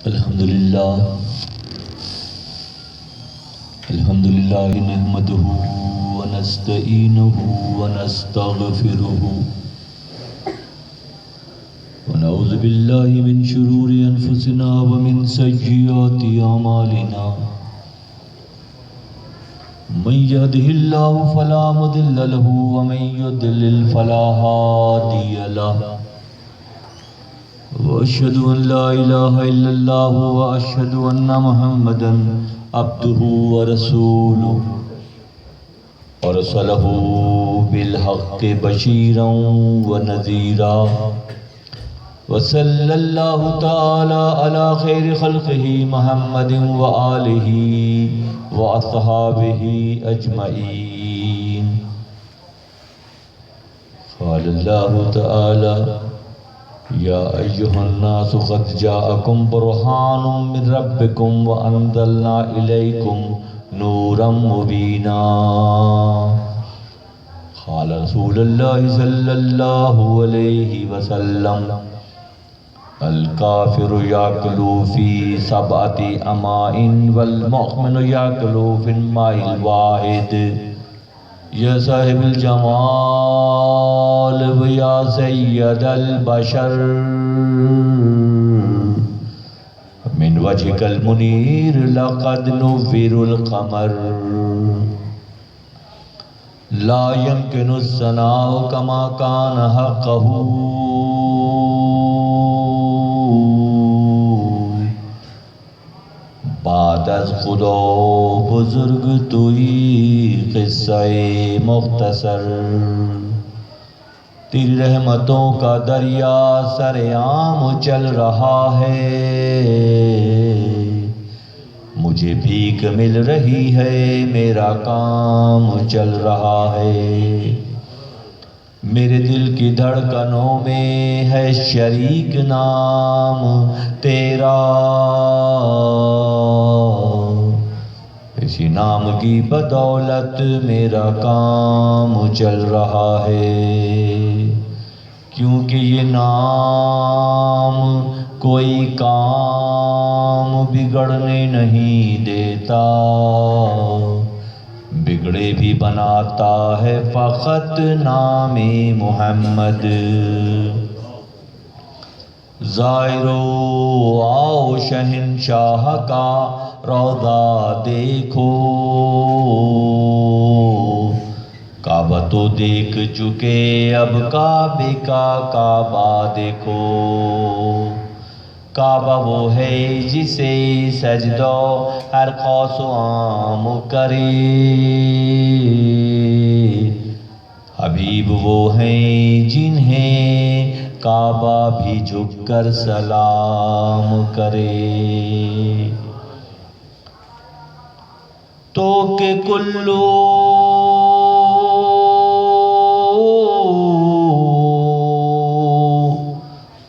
الحمدللہ نحمدہ ونستعینہ ونستغفرہ ونعوذ باللہ من شرور انفسنا ومن سیئات اعمالنا من یهده اللہ فلا مضل له ومن یضلل فلا ہادی له واشهد ان لا الہ الا اللہ واشهد ان محمدا عبدہ ورسولہ ارسلہ بالحق بشیرا ونذیرا وصلی اللہ تعالی علی خیر خلقہ محمد وآلہ واصحابہ اجمعین۔ قال اللہ تعالی یا ایہا الناس قد جاءکم برہان من ربکم وانزلنا الیکم نورا مبینا۔ قال رسول اللہ صلی اللہ علیہ وسلم الکافر یاکلو فی سبعۃ اماء والمؤمن یاکلو فی الماء الواحد۔ یا صاحب الجمال و یا سید البشر من وجهک المنیر لقد نور القمر لا يمكن الثناء كما كان حقه بعد از خدا بزرگ توئی قصہ مختصر۔ تیری رحمتوں کا دریا سر عام چل رہا ہے، مجھے بھیک مل رہی ہے، میرا کام چل رہا ہے۔ میرے دل کی دھڑکنوں میں ہے شریک نام تیرا، اسی نام کی بدولت میرا کام چل رہا ہے، کیونکہ یہ نام کوئی کام بگڑنے نہیں دیتا، بگڑے بھی بناتا ہے فقط نام محمد۔ زائرو آؤ شہنشاہ کا روضہ دیکھو، کعبہ تو دیکھ چکے اب کعبے کا کعبہ دیکھو۔ کعبہ وہ ہے جسے سجدہ ہر خاص و عام کرے، حبیب وہ ہیں جنہیں کعبہ بھی جھک کر سلام کرے۔ تو کہ کلو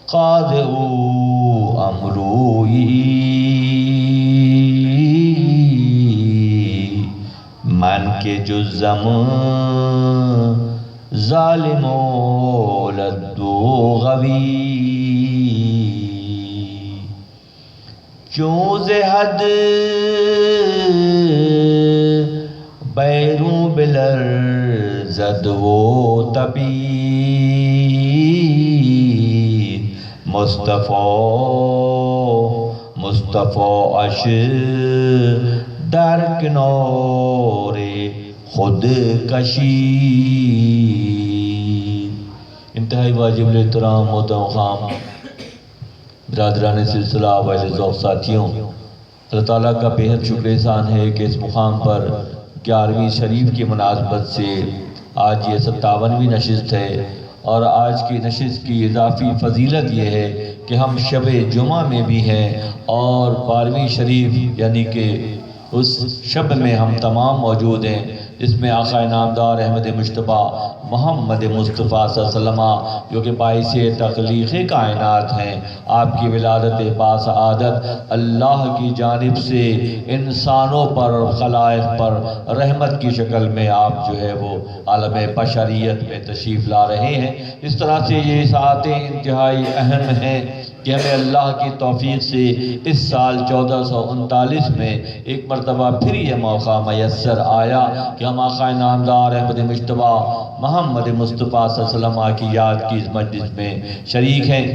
خاضع امروئی من کے جزم ظالم لدو غوی، چون ز حد بیروں بلرزد وہ تپی، مصطفیٰ اش در کنار خود کشی۔ انتہائی واجب الاحترام محترم خام برادران سلسلہ وائل ذوق ساتھیوں، اللہ تعالیٰ کا بہت شکر احسان ہے کہ اس مقام پر 11ویں شریف کی مناسبت سے آج یہ 57ویں نشست ہے، اور آج کی نشست کی اضافی فضیلت یہ ہے کہ ہم شب جمعہ میں بھی ہیں، اور 12ویں شریف یعنی کہ اس شب میں ہم تمام موجود ہیں، جس میں آقا نامدار احمد مجتبیٰ محمد مصطفیٰ صلی اللہ علیہ وسلم جو کہ باعث تخلیق کائنات ہیں، آپ کی ولادت باسعادت اللہ کی جانب سے انسانوں پر اور خلائق پر رحمت کی شکل میں آپ جو ہے وہ عالم بشریت میں تشریف لا رہے ہیں۔ اس طرح سے یہ ساعتیں انتہائی اہم ہیں کہ ہمیں اللہ کی توفیق سے اس سال 1439 میں ایک مرتبہ پھر یہ موقع میسر آیا کہ ہم آقا نامدار احمد مجتبیٰ محمد مصطفیٰ صلی اللہ علیہ وسلم کی یاد کی اس مجلس میں شریک ہیں۔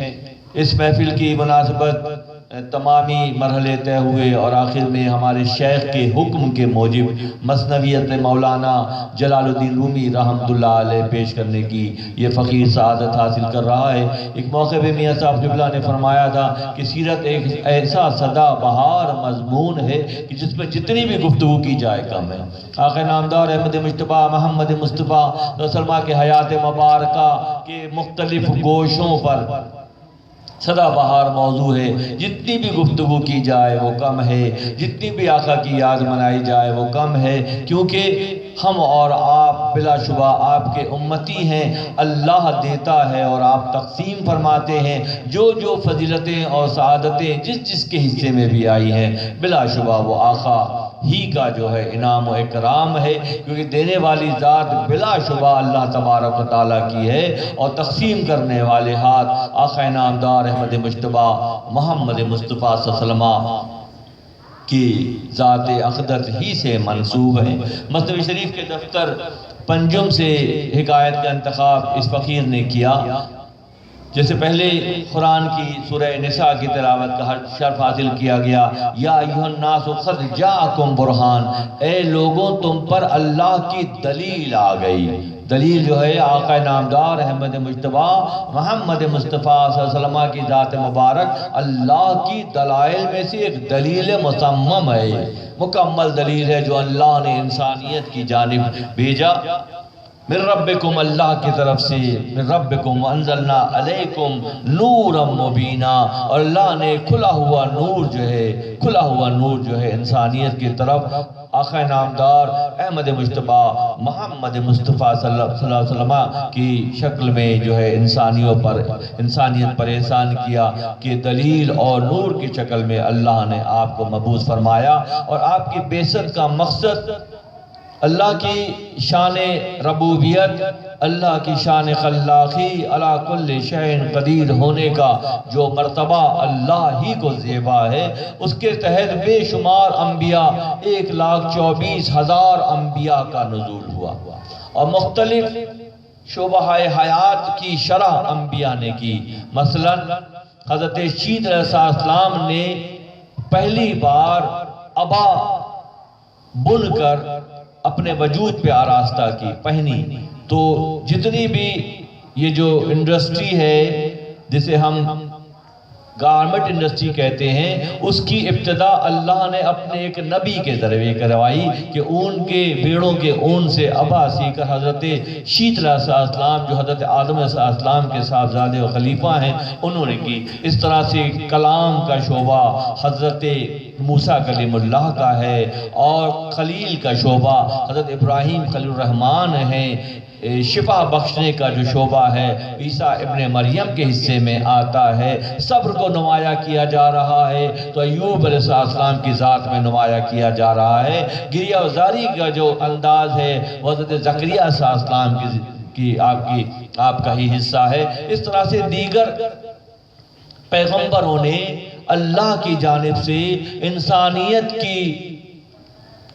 اس محفل کی مناسبت تمامی مرحلے طے ہوئے اور آخر میں ہمارے شیخ کے حکم کے موجب مثنویت مولانا جلال الدین رومی رحمۃ اللہ علیہ پیش کرنے کی یہ فقیر سعادت حاصل کر رہا ہے۔ ایک موقع پہ میاں صاحب قبلہ نے فرمایا تھا کہ سیرت ایک ایسا سدا بہار مضمون ہے کہ جس میں جتنی بھی گفتگو کی جائے کم ہے۔ آقا نامدار احمد مجتبیٰ محمد مصطفیٰ صلی اللہ علیہ وسلم کے حیات مبارکہ کے مختلف گوشوں پر سدا بہار موضوع ہے، جتنی بھی گفتگو کی جائے وہ کم ہے، جتنی بھی آقا کی یاد منائی جائے وہ کم ہے، کیونکہ ہم اور آپ بلا شبہ آپ کے امتی ہیں۔ اللہ دیتا ہے اور آپ تقسیم فرماتے ہیں۔ جو جو فضیلتیں اور سعادتیں جس جس کے حصے میں بھی آئی ہیں بلا شبہ وہ آقا ہی کا جو ہے انعام و اکرام ہے، کیونکہ دینے والی ذات بلا شبہ اللہ تبارک و تعالیٰ کی ہے اور تقسیم کرنے والے ہاتھ آقا نامدار احمد مجتبیٰ محمد مصطفیٰ صلی اللہ علیہ وسلم کی ذات اقدس ہی سے منسوب ہیں۔ مصنوی شریف کے دفتر پنجم سے حکایت کا انتخاب اس فقیر نے کیا۔ جیسے پہلے قرآن کی سورہ نساء کی تلاوت کا شرف حاصل کیا گیا، یا ایھا الناس قد جاءکم برہان، اے لوگوں تم پر اللہ کی دلیل آ گئی۔ دلیل جو ہے آقا نامدار احمد مجتبیٰ محمد مصطفیٰ صلی اللہ علیہ وسلم کی ذات مبارک اللہ کی دلائل میں سے ایک دلیل مصمم ہے، مکمل دلیل ہے جو اللہ نے انسانیت کی جانب بھیجا۔ من ربکم، اللہ کی طرف سے، من ربکم انزلنا علیکم نورا مبینا، اور اللہ نے کھلا ہوا نور جو ہے انسانیت کی طرف آقا نامدار احمد مجتبیٰ محمد مصطفیٰ صلی اللہ علیہ وسلم کی شکل میں جو ہے انسانیت پر احسان کیا کہ دلیل اور نور کی شکل میں اللہ نے آپ کو مبعوث فرمایا، اور آپ کی بعثت کا مقصد اللہ کی شان ربوبیت، اللہ کی شان خلاقی، علی کل شیء قدیر ہونے کا جو مرتبہ اللہ ہی کو زیبا ہے، اس کے تحت بے شمار انبیاء 1,24,000 انبیاء کا نزول ہوا، اور مختلف شعبہ حیات کی شرح انبیاء نے کی۔ مثلا حضرت شیت علیہ السلام نے پہلی بار عبا بن کر اپنے وجود پہ آراستہ کی، پہنی۔ تو جتنی بھی یہ جو انڈسٹری ہے جسے ہم گارمنٹ انڈسٹری کہتے ہیں، اس کی ابتدا اللہ نے اپنے ایک نبی کے ذریعے کروائی کہ اون کے بیڑوں کے اون سے عبا سی کر حضرت شیت علیہ السلام جو حضرت آدم علیہ السلام کے صاحبزادے و خلیفہ ہیں انہوں نے کی۔ اس طرح سے کلام کا شعبہ حضرت موسیٰ کلیم اللہ کا ہے، اور خلیل کا شعبہ حضرت ابراہیم خلیل الرحمن ہیں، شفا بخشنے کا جو شعبہ ہے عیسیٰ ابن مریم کے حصے میں آتا ہے، صبر کو نمایاں کیا جا رہا ہے تو ایوب علیہ السلام کی ذات میں نمایاں کیا جا رہا ہے، گریہ وزاری کا جو انداز ہے وہ حضرت زکریا علیہ السلام کی آپ کا ہی حصہ ہے۔ اس طرح سے دیگر پیغمبروں نے اللہ کی جانب سے انسانیت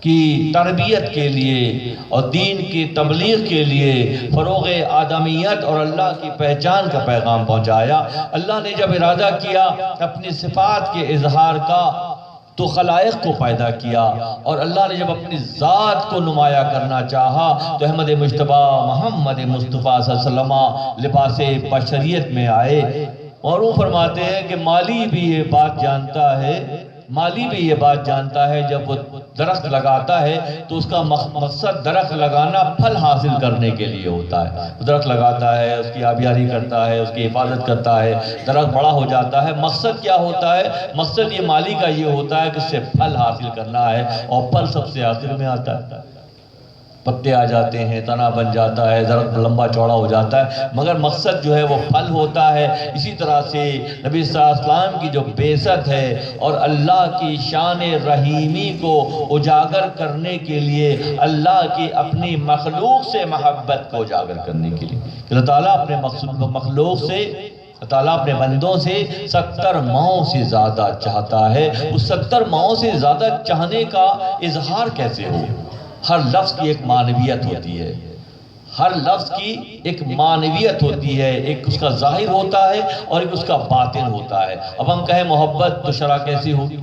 کی تربیت کے لیے اور دین کی تبلیغ کے لیے فروغ آدمیت اور اللہ کی پہچان کا پیغام پہنچایا۔ اللہ نے جب ارادہ کیا اپنی صفات کے اظہار کا تو خلائق کو پیدا کیا، اور اللہ نے جب اپنی ذات کو نمایاں کرنا چاہا تو احمد مجتبیٰ محمد مصطفیٰ صلی اللہ علیہ وسلم لباس بشریت میں آئے۔ اور وہ فرماتے ہیں کہ مالی بھی یہ بات جانتا ہے جب وہ درخت لگاتا ہے تو اس کا مقصد درخت لگانا پھل حاصل کرنے کے لیے ہوتا ہے۔ درخت لگاتا ہے، اس کی آبیاری کرتا ہے، اس کی حفاظت کرتا ہے، درخت بڑا ہو جاتا ہے۔ مقصد کیا ہوتا ہے؟ مقصد یہ مالی کا یہ ہوتا ہے کہ اس سے پھل حاصل کرنا ہے، اور پھل سب سے آخر میں آتا ہے۔ پتے آ جاتے ہیں، تنا بن جاتا ہے، درخت لمبا چوڑا ہو جاتا ہے، مگر مقصد جو ہے وہ پھل ہوتا ہے۔ اسی طرح سے نبی صلی اللہ علیہ وسلم کی جو بعثت ہے اور اللہ کی شان رحیمی کو اجاگر کرنے کے لیے، اللہ کی اپنی مخلوق سے محبت کو اجاگر کرنے کے لیے، اللہ تعالیٰ اپنے مخلوق سے تعالیٰ اپنے بندوں سے 70 ماؤں سے زیادہ چاہتا ہے. اس 70 ماؤں سے زیادہ چاہنے کا اظہار کیسے ہو؟ ہر لفظ کی ایک معنویت ہوتی ہے، ہر لفظ کی ایک معنویت ہوتی ہے، ایک اس کا ظاہر ہوتا ہے اور ایک اس کا باطن ہوتا ہے. اب ہم کہیں محبت تو شرح کیسی ہوگی،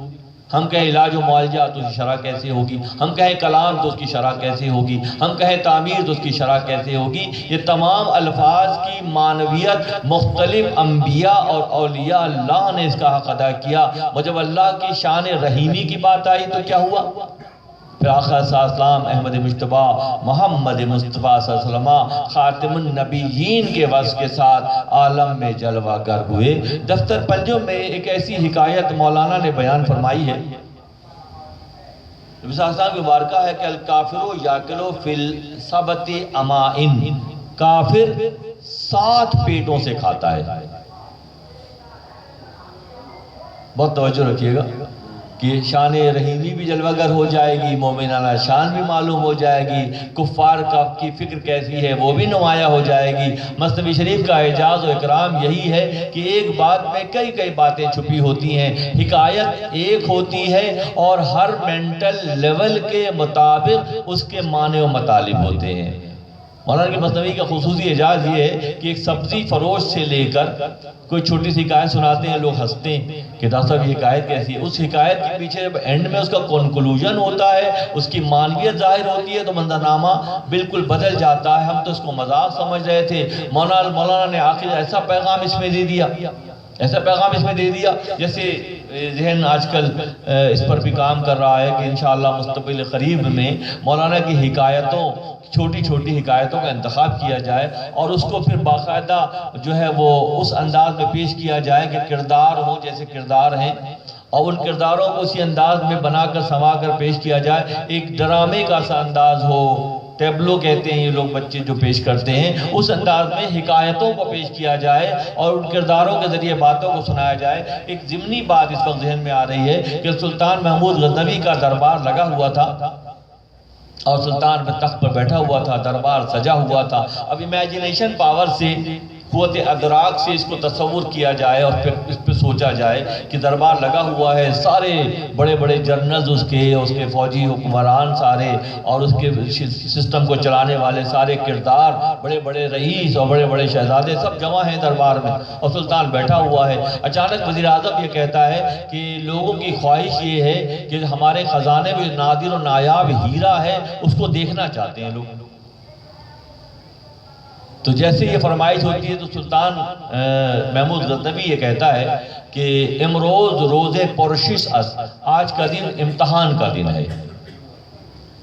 ہم کہیں علاج و معالجہ تو اس کی شرح کیسے ہوگی، ہم کہیں کلام تو اس کی شرح کیسے ہوگی، ہم کہیں تعمیر تو اس کی شرح کیسے ہوگی. یہ تمام الفاظ کی معنویت مختلف انبیاء اور اولیاء اللہ نے اس کا حق ادا کیا. اور جب اللہ کی شان رحیمی کی بات آئی تو کیا ہوا؟ پھر آقا صلی اللہ علیہ وسلم احمد مجتبیٰ محمد مصطفیٰ صلی اللہ علیہ وسلم خاتم النبیین کے وصف کے ساتھ عالم میں جلوہ گر ہوئے. دفتر پنجوں میں ایک ایسی حکایت مولانا نے بیان فرمائی ہے. نبی صلی اللہ علیہ وسلم کی مبارکہ ہے کہ الکافر یاکلو فی السبت امائن، کافر 7 پیٹوں سے کھاتا ہے. بہت توجہ رکھیے گا کہ شان رحیمی بھی جلوہ گر ہو جائے گی، مومنانہ شان بھی معلوم ہو جائے گی، کفار کی فکر کیسی ہے وہ بھی نمایاں ہو جائے گی. مثنوی شریف کا اعجاز و اکرام یہی ہے کہ ایک بات میں کئی باتیں چھپی ہوتی ہیں. حکایت ایک ہوتی ہے اور ہر مینٹل لیول کے مطابق اس کے معنی و مطالب ہوتے ہیں. مولانا کی مثنوی کا خصوصی اعجاز یہ ہے کہ ایک سبزی فروش سے لے کر کوئی چھوٹی سی حکایت سناتے ہیں، لوگ ہنستے ہیں کہ ڈاکٹر صاحب یہ حکایت کیسی ہے. اس حکایت کے پیچھے جب اینڈ میں اس کا کنکلوژن ہوتا ہے، اس کی معنویت ظاہر ہوتی ہے تو منظرنامہ بالکل بدل جاتا ہے. ہم تو اس کو مذاق سمجھ رہے تھے، مولانا نے آخر ایسا پیغام اس میں دے دیا، ایسا پیغام اس میں دے دیا جیسے ذہن آج کل اس پر بھی کام کر رہا ہے کہ انشاءاللہ مستقبل قریب میں مولانا کی حکایتوں، چھوٹی حکایتوں کا انتخاب کیا جائے اور اس کو پھر باقاعدہ جو ہے وہ اس انداز میں پیش کیا جائے کہ کردار ہوں جیسے کردار ہیں، اور ان کرداروں کو اسی انداز میں بنا کر سما کر پیش کیا جائے. ایک ڈرامے کا سا انداز ہو، ٹیبلو کہتے ہیں یہ لوگ بچے جو پیش کرتے ہیں، اس انداز میں حکایتوں کو پیش کیا جائے اور ان کرداروں کے ذریعے باتوں کو سنایا جائے. ایک ضمنی بات اس وقت ذہن میں آ رہی ہے کہ سلطان محمود غزنوی کا دربار لگا ہوا تھا اور سلطان پر تخت پر بیٹھا ہوا تھا، دربار سجا ہوا تھا. اب امیجنیشن پاور سے، قوت ادراک سے اس کو تصور کیا جائے اور پھر اس پہ سوچا جائے کہ دربار لگا ہوا ہے، سارے بڑے جنرلز اس کے فوجی حکمران سارے اور اس کے سسٹم کو چلانے والے سارے کردار، بڑے رئیس اور بڑے شہزادے سب جمع ہیں دربار میں اور سلطان بیٹھا ہوا ہے. اچانک وزیر اعظم یہ کہتا ہے کہ لوگوں کی خواہش یہ ہے کہ ہمارے خزانے میں نادر و نایاب ہیرا ہے، اس کو دیکھنا چاہتے ہیں لوگ. تو جیسے یہ فرمائش ہوتی ہے تو سلطان محمود غزنوی یہ کہتا ہے کہ امروز روز پرشش است، آج کا دن امتحان کا دن ہے،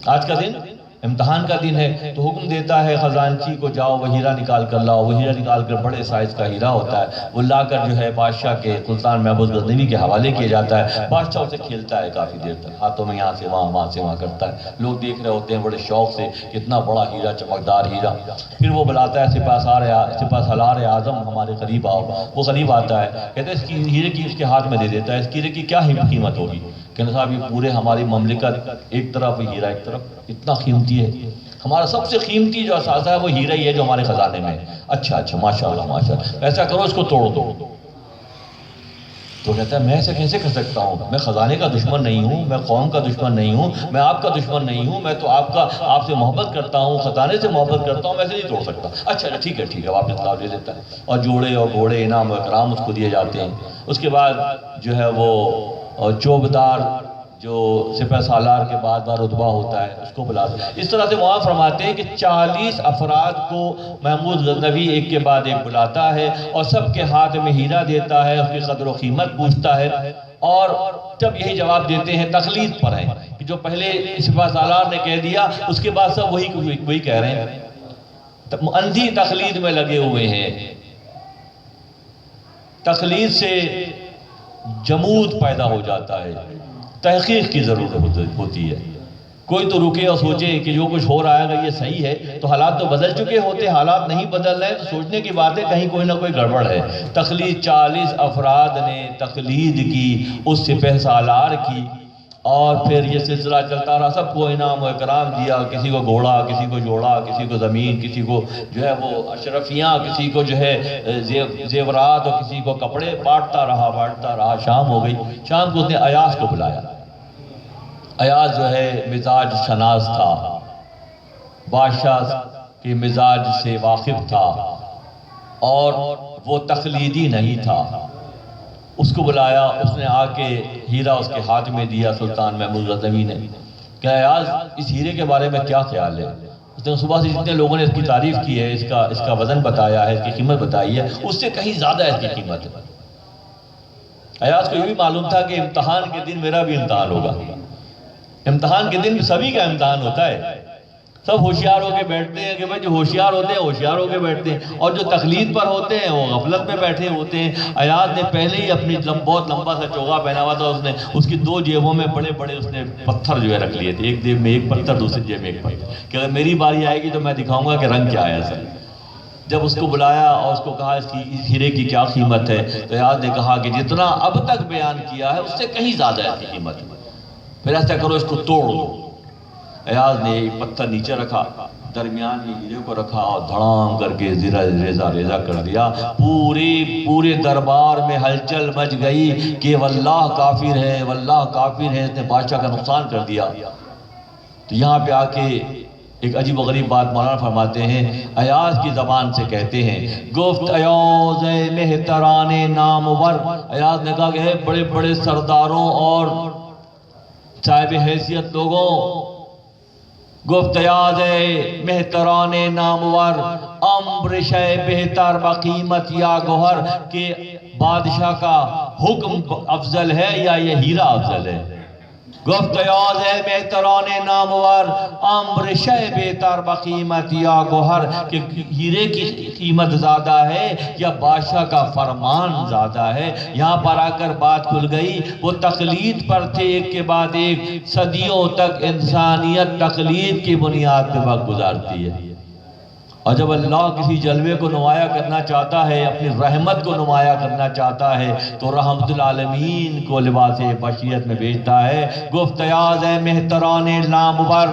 آج کا دن امتحان کا دن ہے. تو حکم دیتا ہے خزانچی کو جاؤ وہ ہیرا نکال کر لاؤ. وہ ہیرا نکال کر بڑے سائز کا ہیرا ہوتا ہے، وہ لا کر جو ہے بادشاہ کے سلطان محمود غزنوی کے حوالے کیا جاتا ہے. بادشاہ اسے کھیلتا ہے کافی دیر تک، ہاتھوں میں یہاں سے وہاں کرتا ہے. لوگ دیکھ رہے ہوتے ہیں بڑے شوق سے، کتنا بڑا ہیرا، چمکدار ہیرا. پھر وہ بلاتا ہے سپہ سالار اعظم ہمارے قریب آؤ. وہ قریب آتا ہے، کہتے ہیں اس کی ہیرے کی اس کے ہاتھ میں دے دیتا ہے. اس ہیرے کی کیا قیمت ہوگی؟ کہنا صاحب یہ پورے ہماری مملکت ایک طرف ہیرا ایک طرف، اتنا قیمتی ہے. ہمارا سب سے قیمتی جو اثاثہ ہے وہ ہیرا ہی ہے جو ہمارے خزانے میں ہے. اچھا ماشاءاللہ ایسا کرو، اس کو توڑ دو. تو کہتا ہے میں ایسا کیسے کر سکتا ہوں؟ میں خزانے کا دشمن نہیں ہوں، میں قوم کا دشمن نہیں ہوں، میں آپ کا دشمن نہیں ہوں، میں تو آپ سے محبت کرتا ہوں، خزانے سے محبت کرتا ہوں، میں ایسے نہیں توڑ سکتا. اچھا ٹھیک ہے واپس لاؤ، لے لیتا ہے. اور جوڑے اور گھوڑے انعام و اکرام اس کو دیے جاتے ہیں. اس کے بعد جو ہے وہ چوبدار جو سپہ سالار کے بعد رتبہ ہوتا ہے اس کو بلاتے ہیں. اس طرح سے وہاں فرماتے ہیں کہ 40 افراد کو محمود غزنوی ایک کے بعد ایک بلاتا ہے اور سب کے ہاتھ میں ہیرا دیتا ہے، اس کی قدر و قیمت پوچھتا ہے اور جب یہی جواب دیتے ہیں تقلید پر ہیں کہ جو پہلے سپہ سالار نے کہہ دیا اس کے بعد سب وہی کہہ رہے ہیں. اندھی تقلید میں لگے ہوئے ہیں. تقلید سے جمود پیدا ہو جاتا ہے، تحقیق کی ضرورت ہوتی ہے. کوئی تو رکے اور سوچے کہ جو کچھ ہو رہا ہے اگر یہ صحیح ہے تو حالات تو بدل چکے ہوتے، حالات نہیں بدل رہے تو سوچنے کی بات ہے کہیں کوئی نہ کوئی گڑبڑ ہے. تقلید 40 افراد نے تقلید کی اس سپہ سالار کی اور پھر یہ سلسلہ چلتا رہا، سب کو انعام و اکرام دیا، کسی کو گھوڑا، کسی کو جوڑا، کسی کو زمین، کسی کو جو ہے وہ اشرفیاں، کسی کو جو ہے زیورات، اور کسی کو کپڑے، بانٹتا رہا۔ شام ہو گئی، شام کو اس نے ایاز کو بلایا۔ ایاز جو ہے مزاج شناس تھا، بادشاہ کے مزاج سے واقف تھا، اور وہ تقلیدی نہیں تھا۔ اس کو بلایا، اس نے آ کے ہیرا اس کے ہاتھ میں دیا سلطان محمود غزنوی نے کہ ایاز اس ہیرے کے بارے میں کیا خیال ہے؟ اس نے صبح سے جتنے لوگوں نے اس کی تعریف کی ہے، اس کا وزن بتایا ہے، اس کی قیمت بتائی ہے، اس سے کہیں زیادہ اس کی قیمت ہے۔ ایاز کو یہ بھی معلوم تھا کہ امتحان کے دن میرا بھی امتحان ہوگا، امتحان کے دن سبھی کا امتحان ہوتا ہے، سب ہوشیار ہو کے بیٹھتے ہیں کہ بھائی جو ہوشیار ہوتے ہیں ہوشیار ہو کے بیٹھتے ہیں، اور جو تقلید پر ہوتے ہیں وہ غفلت میں بیٹھے ہوتے ہیں۔ ایاز نے پہلے ہی اپنی بہت لمبا سا چوغا پہنا ہوا تھا، اس نے اس کی 2 جیبوں میں بڑے بڑے اس نے پتھر جو ہے رکھ لیے تھے، ایک جیب میں ایک پتھر، دوسری جیب میں ایک پتھر، کہ اگر میری باری آئے گی تو میں دکھاؤں گا کہ رنگ کیا ہے سر۔ جب اس کو بلایا اور اس کو کہا اس ہیرے کی کیا قیمت ہے، تو ایاز نے کہا کہ جتنا اب تک بیان کیا ہے اس سے کہیں زیادہ اس کی قیمت ہے، پھر ایسا کرو اس کو توڑ دو۔ ایاز نے ایک پتھر نیچے رکھا، درمیان میں ہیرے کو رکھا، اور دھڑام کر کے ریزہ کر دیا۔ پورے دربار میں ہلچل مچ گئی کہ واللہ کافر ہے، واللہ کافر ہے، اس نے بادشاہ کا نقصان کر دیا۔ تو یہاں پہ آ کے ایک عجیب و غریب بات مولانا فرماتے ہیں، ایاز کی زبان سے کہتے ہیں، گفت ایاز مہتران نامور، ایاز نے کہا کہ بڑے بڑے سرداروں اور صاحب حیثیت لوگوں، گفت ایاز مہتران نامور، امر شے بہتر بقیمت یا گوہر، کہ بادشاہ کا حکم افضل ہے یا یہ ہیرا افضل ہے؟ گفت ایاز مہتران نامور، امر شے بہتر بقیمت یا گوہر، کہ ہیرے کی قیمت زیادہ ہے یا بادشاہ کا فرمان زیادہ ہے؟ یہاں پر آ کر بات کھل گئی، وہ تقلید پر تھے ایک کے بعد ایک، صدیوں تک انسانیت تقلید کی بنیاد پہ وقت گزارتی ہے، اور جب اللہ کسی جلوے کو نمایاں کرنا چاہتا ہے، اپنی رحمت کو نمایاں کرنا چاہتا ہے، تو رحمت العالمین کو لباس بشریت میں بھیجتا ہے۔ گفت ایاز مہتران نامور،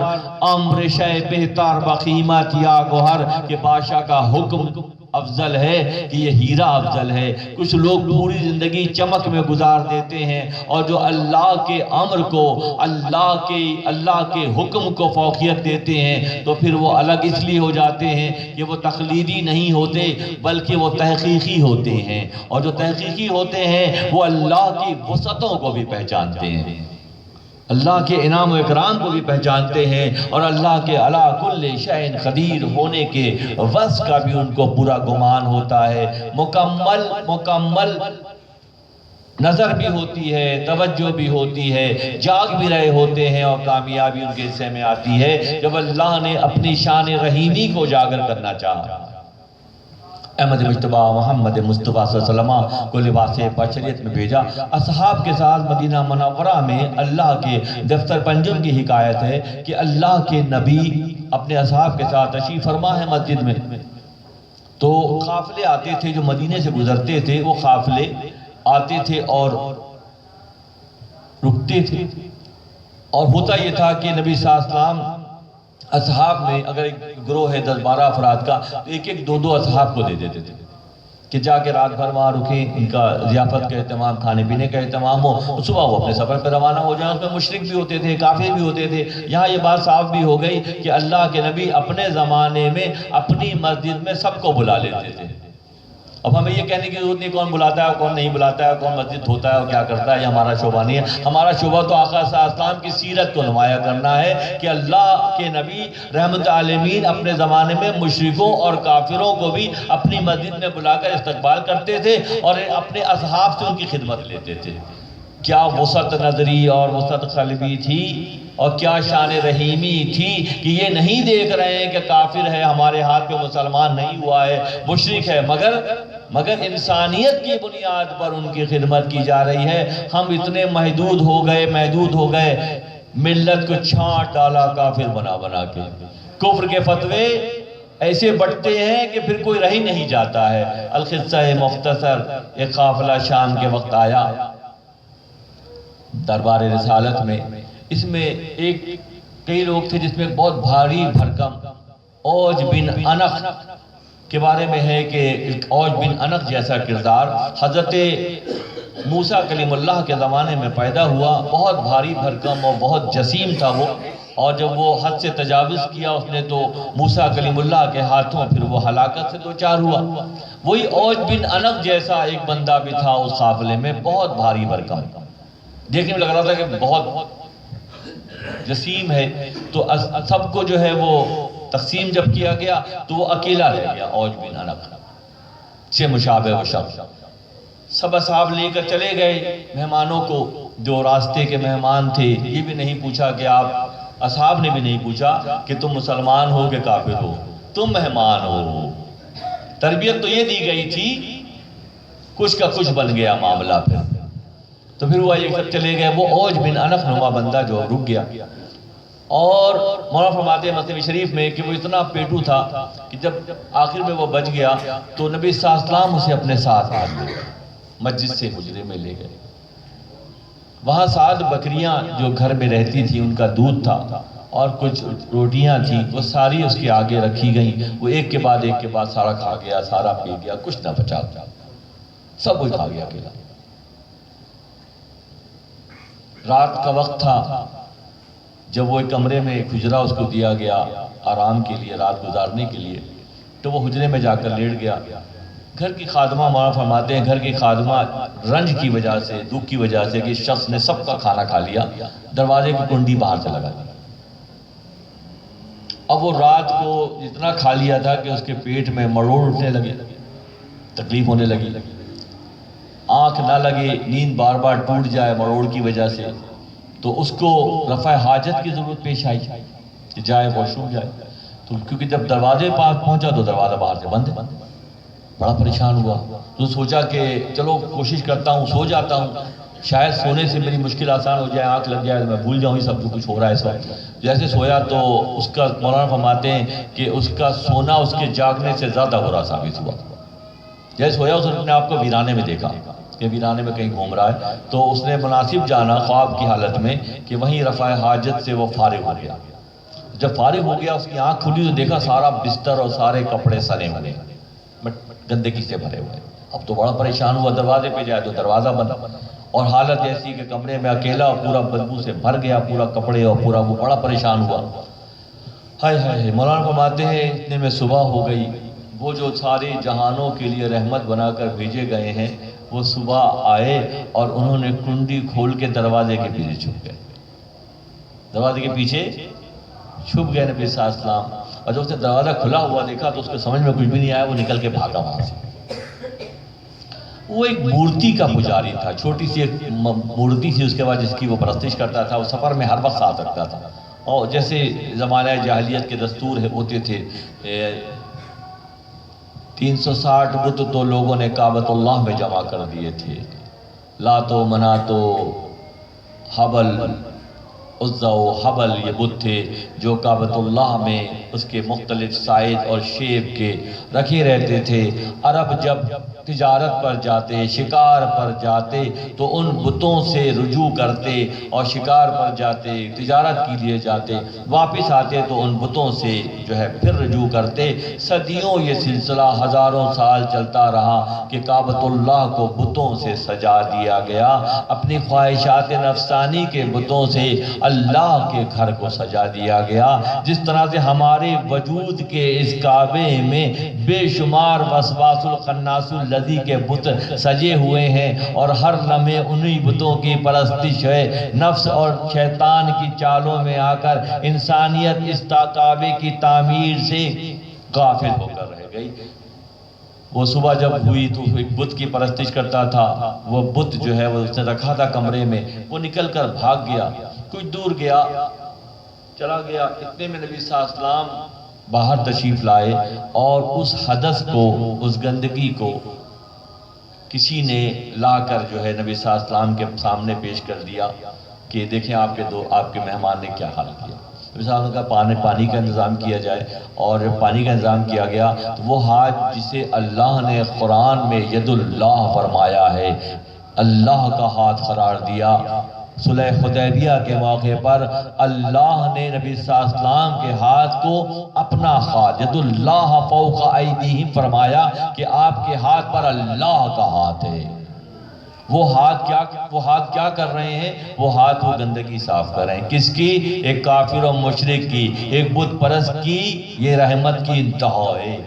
امر شے بہتر بقیمت یا گوہر، کہ بادشاہ کا حکم افضل ہے کہ یہ ہیرا افضل ہے۔ کچھ لوگ پوری زندگی چمک میں گزار دیتے ہیں، اور جو اللہ کے امر کو، اللہ کے حکم کو فوقیت دیتے ہیں، تو پھر وہ الگ اس لیے ہو جاتے ہیں کہ وہ تقلیدی نہیں ہوتے بلکہ وہ تحقیقی ہوتے ہیں، اور جو تحقیقی ہوتے ہیں وہ اللہ کی وسعتوں کو بھی پہچانتے ہیں، اللہ کے انعام و اکرام کو بھی پہچانتے ہیں، اور اللہ کے علی کل شیء قدیر ہونے کے وصف کا بھی ان کو پورا گمان ہوتا ہے۔ مکمل نظر بھی ہوتی ہے، توجہ بھی ہوتی ہے، جاگ بھی رہے ہوتے ہیں، اور کامیابی ان کے حصے میں آتی ہے جب اللہ نے اپنی شان رحیمی کو اجاگر کرنا چاہا۔ احمد مجتبیٰ محمد مصطفیٰ صلی اللہ علیہ وسلم کو لباس بشریت میں بھیجا۔ اصحاب کے ساتھ مدینہ منورہ میں اللہ کے دفتر پنجم کی حکایت ہے کہ اللہ کے نبی اپنے اصحاب کے ساتھ تشریف فرما ہے مسجد میں، تو قافلے آتے تھے جو مدینے سے گزرتے تھے، وہ قافلے آتے تھے اور رکتے تھے، اور ہوتا یہ تھا کہ نبی صلی اللہ علیہ وسلم اصحاب میں اگر ایک گروہ ہے 10-12 افراد کا، تو ایک 2 اصحاب کو دے دیتے تھے کہ جا کے رات بھر وہاں رکیں، ان کا ضیافت کا اہتمام، کھانے پینے کا اہتمام ہو، صبح وہ اپنے سفر پہ روانہ ہو جائیں۔ اس میں مشرک بھی ہوتے تھے، کافر بھی ہوتے تھے۔ یہاں یہ بات صاف بھی ہو گئی کہ اللہ کے نبی اپنے زمانے میں اپنی مسجد میں سب کو بلا لیتے تھے۔ اب ہمیں یہ کہنے کی ضرورت نہیں کون بلاتا ہے اور کون نہیں بلاتا ہے، کون مسجد دھوتا ہے اور کیا کرتا ہے، یہ ہمارا شعبہ نہیں ہے۔ ہمارا شعبہ تو آقا صلی اللہ علیہ وسلم کی سیرت کو نمایاں کرنا ہے کہ اللہ کے نبی رحمت عالمین اپنے زمانے میں مشرکوں اور کافروں کو بھی اپنی مسجد میں بلا کر استقبال کرتے تھے، اور اپنے اصحاب سے ان کی خدمت لیتے تھے۔ کیا وسعت نظری اور وسعت قلبی تھی، اور کیا شان رحیمی تھی کہ یہ نہیں دیکھ رہے ہیں کہ کافر ہے ہمارے ہاتھ پہ مسلمان نہیں ہوا ہے، مشرک ہے، مگر انسانیت کی بنیاد پر ان کی خدمت کی جا رہی ہے۔ ہم اتنے محدود ہو گئے، ملت کو چھانٹ ڈالا کافر بنا کے، کفر کے فتوے ایسے بٹتے ہیں کہ پھر کوئی رہ ہی نہیں جاتا ہے۔ القصہ مختصر، ایک قافلہ شام کے وقت آیا، دربار رسالت میں، اس میں کئی لوگ تھے جس میں ایک بہت بھاری بھرکم اوج بن انخ کے بارے میں ہے کہ اوج بن انخ جیسا کردار حضرت موسیٰ کلیم اللہ کے زمانے میں پیدا ہوا، بہت بھاری بھرکم اور بہت جسیم تھا وہ، اور جب وہ حد سے تجاوز کیا اس نے تو موسیٰ کلیم اللہ کے ہاتھوں پھر وہ ہلاکت سے دوچار ہوا۔ وہی اوج بن انخ جیسا ایک بندہ بھی تھا اس قافلے میں، بہت بھاری بھرکم، دیکھنے میں لگ رہا تھا کہ بہت جسیم ہے، تو سب کو جو ہے وہ تقسیم جب کیا گیا تو وہ اکیلا رہ گیا اوج بن انخ سے مشابہ و شخص۔ سب اصحاب لے کر چلے گئے مہمانوں کو، جو راستے کے مہمان تھے، یہ بھی نہیں پوچھا کہ آپ، اصحاب نے بھی نہیں پوچھا کہ تم مسلمان ہو کہ کافر ہو، تم مہمان ہو۔ تربیت تو یہ دی گئی تھی، کچھ کا کچھ بن گیا معاملہ پھر، تو پھر وہ ایک سب چلے گئے۔ وہ اوج بن انخ نما بندہ جو رک گیا، اور مولانا فرماتے ہیں مثنوی شریف میں کہ وہ اتنا پیٹو تھا کہ جب آخر میں وہ بچ گیا تو نبی صلی اللہ علیہ وسلم اسے اپنے ساتھ لے گئے، مسجد سے حجرے میں لے گئے۔ وہاں 7 بکریاں جو گھر میں رہتی تھی، ان کا دودھ تھا اور کچھ روٹیاں تھیں، وہ ساری اس کے آگے رکھی گئیں۔ وہ ایک کے بعد سارا کھا گیا، سارا پی گیا، کچھ نہ بچا، سب وہی کھا گیا اکیلا۔ رات کا وقت تھا، جب وہ ایک کمرے میں ایک حجرہ اس کو دیا گیا آرام کے لیے، رات گزارنے کے لیے، تو وہ حجرے میں جا کر لیٹ گیا۔ گھر کی خادمہ، مولانا فرماتے ہیں گھر کی خادمہ رنج کی وجہ سے، دکھ کی وجہ سے کہ اس شخص نے سب کا کھانا کھا لیا، دروازے کی کنڈی باہر سے لگا دی۔ اب وہ رات کو اتنا کھا لیا تھا کہ اس کے پیٹ میں مروڑ اٹھنے لگے، تکلیف ہونے لگی، آنکھ نہ لگے، نیند بار بار ٹوٹ جائے مروڑ کی وجہ سے، تو اس کو رفع حاجت کی ضرورت پیش آئی کہ جائے واش روم جائے، تو کیونکہ جب دروازے پاس پہنچا تو دروازہ باہر سے بند ہے، بڑا پریشان ہوا، تو سوچا کہ چلو کوشش کرتا ہوں، سو جاتا ہوں، شاید سونے سے میری مشکل آسان ہو جائے، آنکھ لگ جائے تو میں بھول جاؤں یہ سب جو کچھ ہو رہا ہے اس وقت۔ جیسے سویا تو اس کا، مولانا فرماتے ہیں کہ اس کا سونا اس کے جاگنے سے زیادہ برا ثابت ہوا۔ جیسے سویا اس نے اپنے آپ کو ویرانے میں دیکھا کہ ویرانے میں کہیں گھوم رہا ہے، تو اس نے مناسب جانا خواب کی حالت میں کہ وہیں رفع حاجت سے وہ فارغ ہو گیا۔ جب فارغ ہو گیا، اس کی آنکھ کھلی تو دیکھا سارا بستر اور سارے کپڑے سنے ہوئے، گندگی سے بھرے ہوئے۔ اب تو بڑا پریشان ہوا، دروازے پہ جائے تو دروازہ بند، اور حالت ایسی کہ کمرے میں اکیلا اور پورا بدبو سے بھر گیا، پورا کپڑے اور پورا، وہ بڑا پریشان ہوا۔ ہائے ہائے، مولانا فرماتے ہیں اتنے میں صبح ہو گئی، وہ جو سارے جہانوں کے لیے رحمت بنا کر بھیجے گئے ہیں وہ صبح آئے اور انہوں نے کنڈی کھول کے دروازے کے پیچھے چھپ گئے، دروازے کے پیچھے چھپ گئے نبی صلی اللہ علیہ وسلم۔ اور جب اس نے دروازہ کھلا ہوا دیکھا تو اس کو سمجھ میں کچھ بھی نہیں آیا، وہ نکل کے بھاگا وہاں سے۔ وہ ایک مورتی کا پجاری تھا، چھوٹی سی ایک مورتی تھی اس کے بعد جس کی وہ پرستش کرتا تھا، وہ سفر میں ہر وقت ساتھ رکھتا تھا، اور جیسے زمانہ جاہلیت کے دستور ہوتے تھے 360 بت تو لوگوں نے کعبۃ اللہ میں جمع کر دیے تھے، لات و منات و حبل، عزا و حبل، یہ بت تھے جو کعبۃ اللہ میں اس کے مختلف سائز اور شیپ کے رکھے رہتے تھے۔ عرب جب تجارت پر جاتے، شکار پر جاتے تو ان بتوں سے رجوع کرتے، اور شکار پر جاتے، تجارت کے لیے جاتے، واپس آتے تو ان بتوں سے جو ہے پھر رجوع کرتے۔ صدیوں یہ سلسلہ ہزاروں سال چلتا رہا کہ کعبۃ اللہ کو بتوں سے سجا دیا گیا، اپنی خواہشات نفسانی کے بتوں سے اللہ کے گھر کو سجا دیا گیا۔ جس طرح سے ہمارے وجود کے اس کعبے میں بے شمار وسواس الخناس الذی کے بت سجے ہوئے ہیں، اور ہر لمحے انہی بتوں کی پرستش ہے، نفس اور شیطان کی چالوں میں آ کر انسانیت اس کعبے کی تعمیر سے غافل ہو کر رہ گئی۔ وہ صبح جب ہوئی تو ایک بت کی پرستش کرتا تھا، وہ بت جو ہے وہ اس نے رکھا تھا کمرے میں، وہ نکل کر بھاگ گیا، کچھ دور گیا، چلا گیا، اتنے میں نبی صلی اللہ علیہ وسلم باہر تشریف لائے، اور اس حدث کو، اس گندگی کو کسی نے لا کر جو ہے نبی صلی اللہ علیہ وسلم کے سامنے پیش کر دیا کہ دیکھیں آپ کے مہمان نے کیا حال کیا۔ نبی صلی اللہ علیہ وسلم کا پانی کا انتظام کیا جائے، اور جب پانی کا انتظام کیا گیا تو وہ ہاتھ جسے اللہ نے قرآن میں ید اللہ فرمایا ہے، اللہ کا ہاتھ قرار دیا، صلح حدیبیہ کے موقع پر اللہ نے نبی صلی اللہ علیہ وسلم کے ہاتھ کو اپنا ہاتھ ید اللہ فوق ایدیہم فرمایا کہ آپ کے ہاتھ پر اللہ کا ہاتھ ہے۔ وہ ہاتھ کیا کر رہے ہیں؟ وہ ہاتھ وہ گندگی صاف کر رہے ہیں۔ کس کی؟ ایک کافر و مشرک کی، ایک بت پرست کی۔ یہ رحمت کی انتہا ہے۔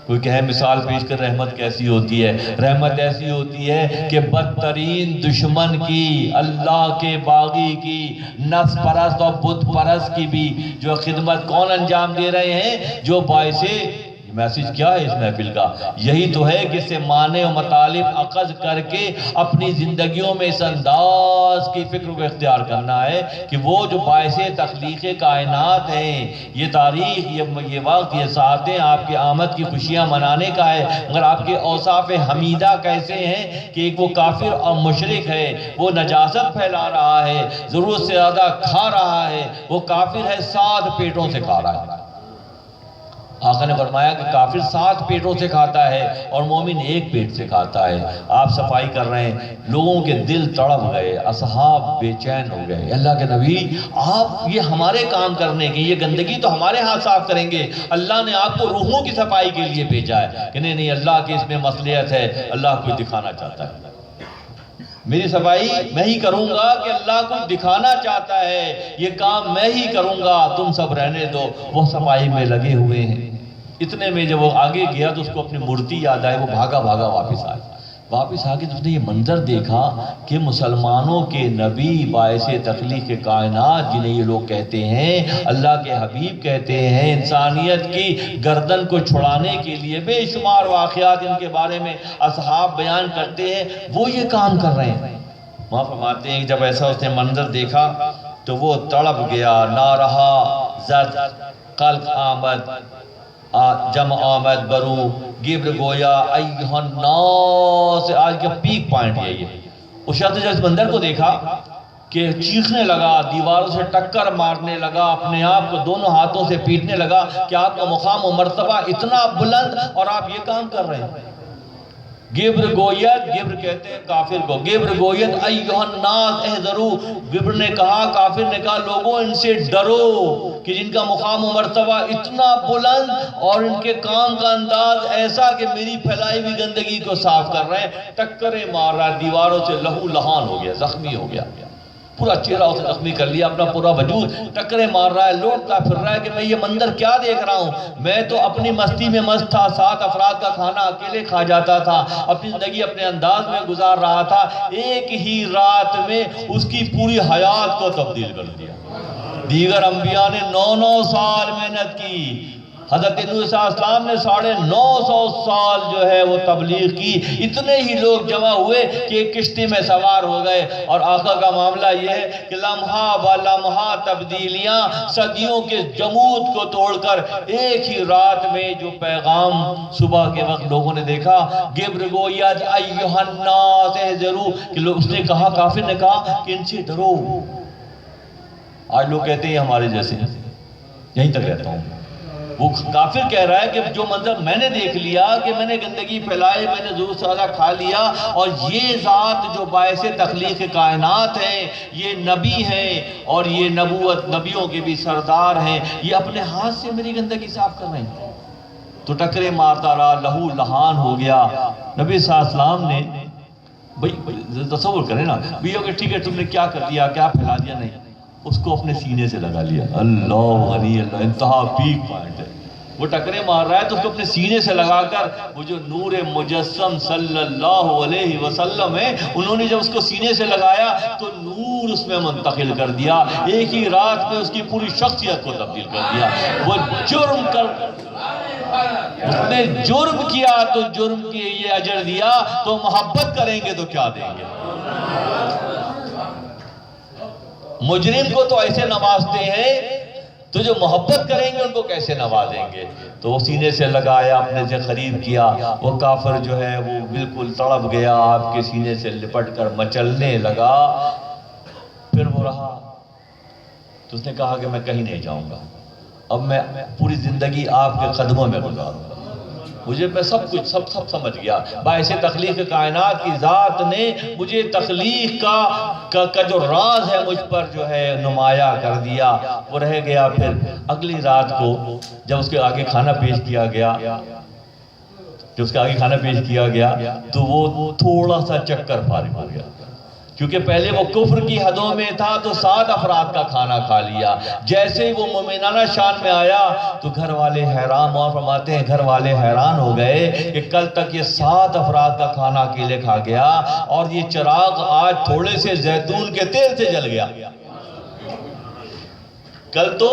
کوئی کہے مثال پیش کر رحمت کیسی ہوتی ہے؟ رحمت ایسی ہوتی ہے کہ بدترین دشمن کی، اللہ کے باغی کی، نفس پرست اور بت پرست کی بھی جو خدمت کون انجام دے رہے ہیں؟ جو باعث میسج کیا ہے اس محفل کا؟ یہی تو ہے کہ اسے معنی و مطالب اخذ کر کے اپنی زندگیوں میں اس انداز کی فکر کو اختیار کرنا ہے کہ وہ جو باعث تخلیق کائنات ہیں، یہ تاریخ، یہ وقت، یہ ساعتیں آپ کی آمد کی خوشیاں منانے کا ہے، مگر آپ کے اوصاف حمیدہ کیسے ہیں کہ ایک وہ کافر اور مشرک ہے، وہ نجاست پھیلا رہا ہے، ضرورت سے زیادہ کھا رہا ہے، وہ کافر ہے 7 پیٹوں سے کھا رہا ہے۔ آقا نے فرمایا کہ کافر 7 پیٹوں سے کھاتا ہے اور مومن 1 پیٹ سے کھاتا ہے۔ آپ صفائی کر رہے ہیں، لوگوں کے دل تڑپ گئے، اصحاب بے چین ہو گئے۔ اللہ کے نبی، آپ یہ ہمارے کام کرنے کی، یہ گندگی تو ہمارے ہاتھ صاف کریں گے، اللہ نے آپ کو روحوں کی صفائی کے لیے بھیجا ہے کہ نہیں اللہ کی اس میں مصلحت ہے، اللہ کو دکھانا چاہتا ہے۔ میری صفائی میں ہی کروں گا کہ اللہ کو دکھانا چاہتا ہے، یہ کام میں ہی کروں گا، تم سب رہنے دو۔ وہ صفائی میں لگے ہوئے ہیں۔ اتنے میں جب وہ آگے گیا تو اس کو اپنی مورتی یاد آئے، وہ بھاگا واپس آئے۔ واپس آگے تو اس نے یہ منظر دیکھا کہ مسلمانوں کے نبی، باعث تخلیق کائنات جنہیں یہ لوگ کہتے ہیں، اللہ کے حبیب کہتے ہیں، انسانیت کی گردن کو چھڑانے کے لیے بے شمار واقعات ان کے بارے میں اصحاب بیان کرتے ہیں، وہ یہ کام کر رہے ہیں۔ وہاں فرماتے ہیں کہ جب ایسا اس نے منظر دیکھا تو وہ تڑپ گیا، نہ رہا زد قلق آمد جمع آمد برو گبر گویا ایہا الناس۔ آج کا پیک پوائنٹ یہی ہے۔ اس شخص نے جب اس منظر کو دیکھا کہ چیخنے لگا، دیواروں سے ٹکر مارنے لگا، اپنے آپ کو دونوں ہاتھوں سے پیٹنے لگا کہ آپ کا مقام و مرتبہ اتنا بلند اور آپ یہ کام کر رہے ہیں۔ گبر گویت، گبر کہتے ہیں کافر کو، گبر گویت ایہا الناس احذرو، گبر نے کہا، کافر نے کہا لوگوں ان سے ڈرو کہ جن کا مقام و مرتبہ اتنا بلند اور ان کے کام کا انداز ایسا کہ میری پھیلائی ہوئی گندگی کو صاف کر رہے ہیں، ٹکریں مار رہا ہے، دیواروں سے لہو لہان ہو گیا، زخمی ہو گیا، پورا چہرہ اسے زخمی کر لیا، اپنا پورا وجود ٹکریں مار رہا ہے، لوٹتا پھر رہا ہے کہ میں یہ منظر کیا دیکھ رہا ہوں؟ میں تو اپنی مستی میں مست تھا، 7 افراد کا کھانا اکیلے کھا جاتا تھا، اپنی زندگی اپنے انداز میں گزار رہا تھا، ایک ہی رات میں اس کی پوری حیات کو تبدیل کر دیا۔ دیگر انبیاء نے 9 سال محنت کی، حضرت نوح علیہ السلام نے 950 سال جو ہے وہ تبلیغ کی، اتنے ہی لوگ جمع ہوئے کہ ایک کشتی میں سوار ہو گئے، اور آقا کا معاملہ یہ ہے کہ لمحہ با لمحہ تبدیلیاں، صدیوں کے جمود کو توڑ کر ایک ہی رات میں جو پیغام صبح کے وقت لوگوں نے دیکھا، گبر گوید ایہا الناس احذرو، کہ اس نے کہا، کافر نے کہا کہ ان سے ڈرو۔ آج لوگ کہتے ہیں ہمارے جیسے، یہیں تک رہتا ہوں، وہ کافر کہہ رہا ہے کہ جو منظر میں نے دیکھ لیا کہ میں نے گندگی پھیلائی، میں نے ضرور سادہ کھا لیا، اور یہ ذات جو باعث تخلیق کائنات ہیں، یہ نبی ہیں اور یہ نبوت نبیوں کے بھی سردار ہیں، یہ اپنے ہاتھ سے میری گندگی صاف کر رہے ہیں۔ تو ٹکرے مارتا رہا، لہو لہان ہو گیا۔ نبی صلی اللہ علیہ وسلم نے بھئی تصور کریں نا، بھئی کہ ٹھیک ہے تم نے کیا کر دیا، کیا پھیلا دیا، نہیں، اس کو اپنے سینے سے لگا لیا۔ اللہ غنی، اللہ انتہا پیک پوائنٹ ہے۔ وہ ٹکرے مار رہا ہے تو اس کو اپنے سینے سے لگا کر وہ جو نور مجسم صلی اللہ علیہ وسلم ہے، انہوں نے جب اس کو سینے سے لگایا تو نور اس میں منتقل کر دیا، ایک ہی رات میں اس کی پوری شخصیت کو تبدیل کر دیا۔ وہ اس نے جرم کیا تو جرم کے یہ اجر دیا، تو محبت کریں گے تو کیا دیں گے؟ مجرم کو تو ایسے نوازتے ہیں، تو جو محبت کریں گے ان کو کیسے نوازیں گے؟ تو وہ سینے سے لگایا، اپنے سے قریب کیا، وہ کافر جو ہے وہ بالکل تڑپ گیا، آپ کے سینے سے لپٹ کر مچلنے لگا۔ پھر وہ رہا تو اس نے کہا کہ میں کہیں نہیں جاؤں گا، اب میں پوری زندگی آپ کے قدموں میں گزاروں گا۔ مجھے میں سب کچھ سب سمجھ گیا، باعث تخلیق کائنات کی ذات نے مجھے تخلیق کا جو راز ہے مجھ پر جو ہے نمایاں کر دیا۔ وہ رہ گیا۔ پھر اگلی رات کو جب اس کے آگے کھانا پیش کیا گیا تو وہ تھوڑا سا چکر فارغ ہو گیا، کیونکہ پہلے وہ کفر کی حدوں میں تھا تو 7 افراد کا کھانا کھا لیا۔ جیسے ہی وہ مومنانہ شان میں آیا تو گھر والے حیران، اور فرماتے ہیں گھر والے حیران ہو گئے کہ کل تک یہ 7 افراد کا کھانا اکیلے کھا گیا اور یہ چراغ آج تھوڑے سے زیتون کے تیل سے جل گیا۔ کل تو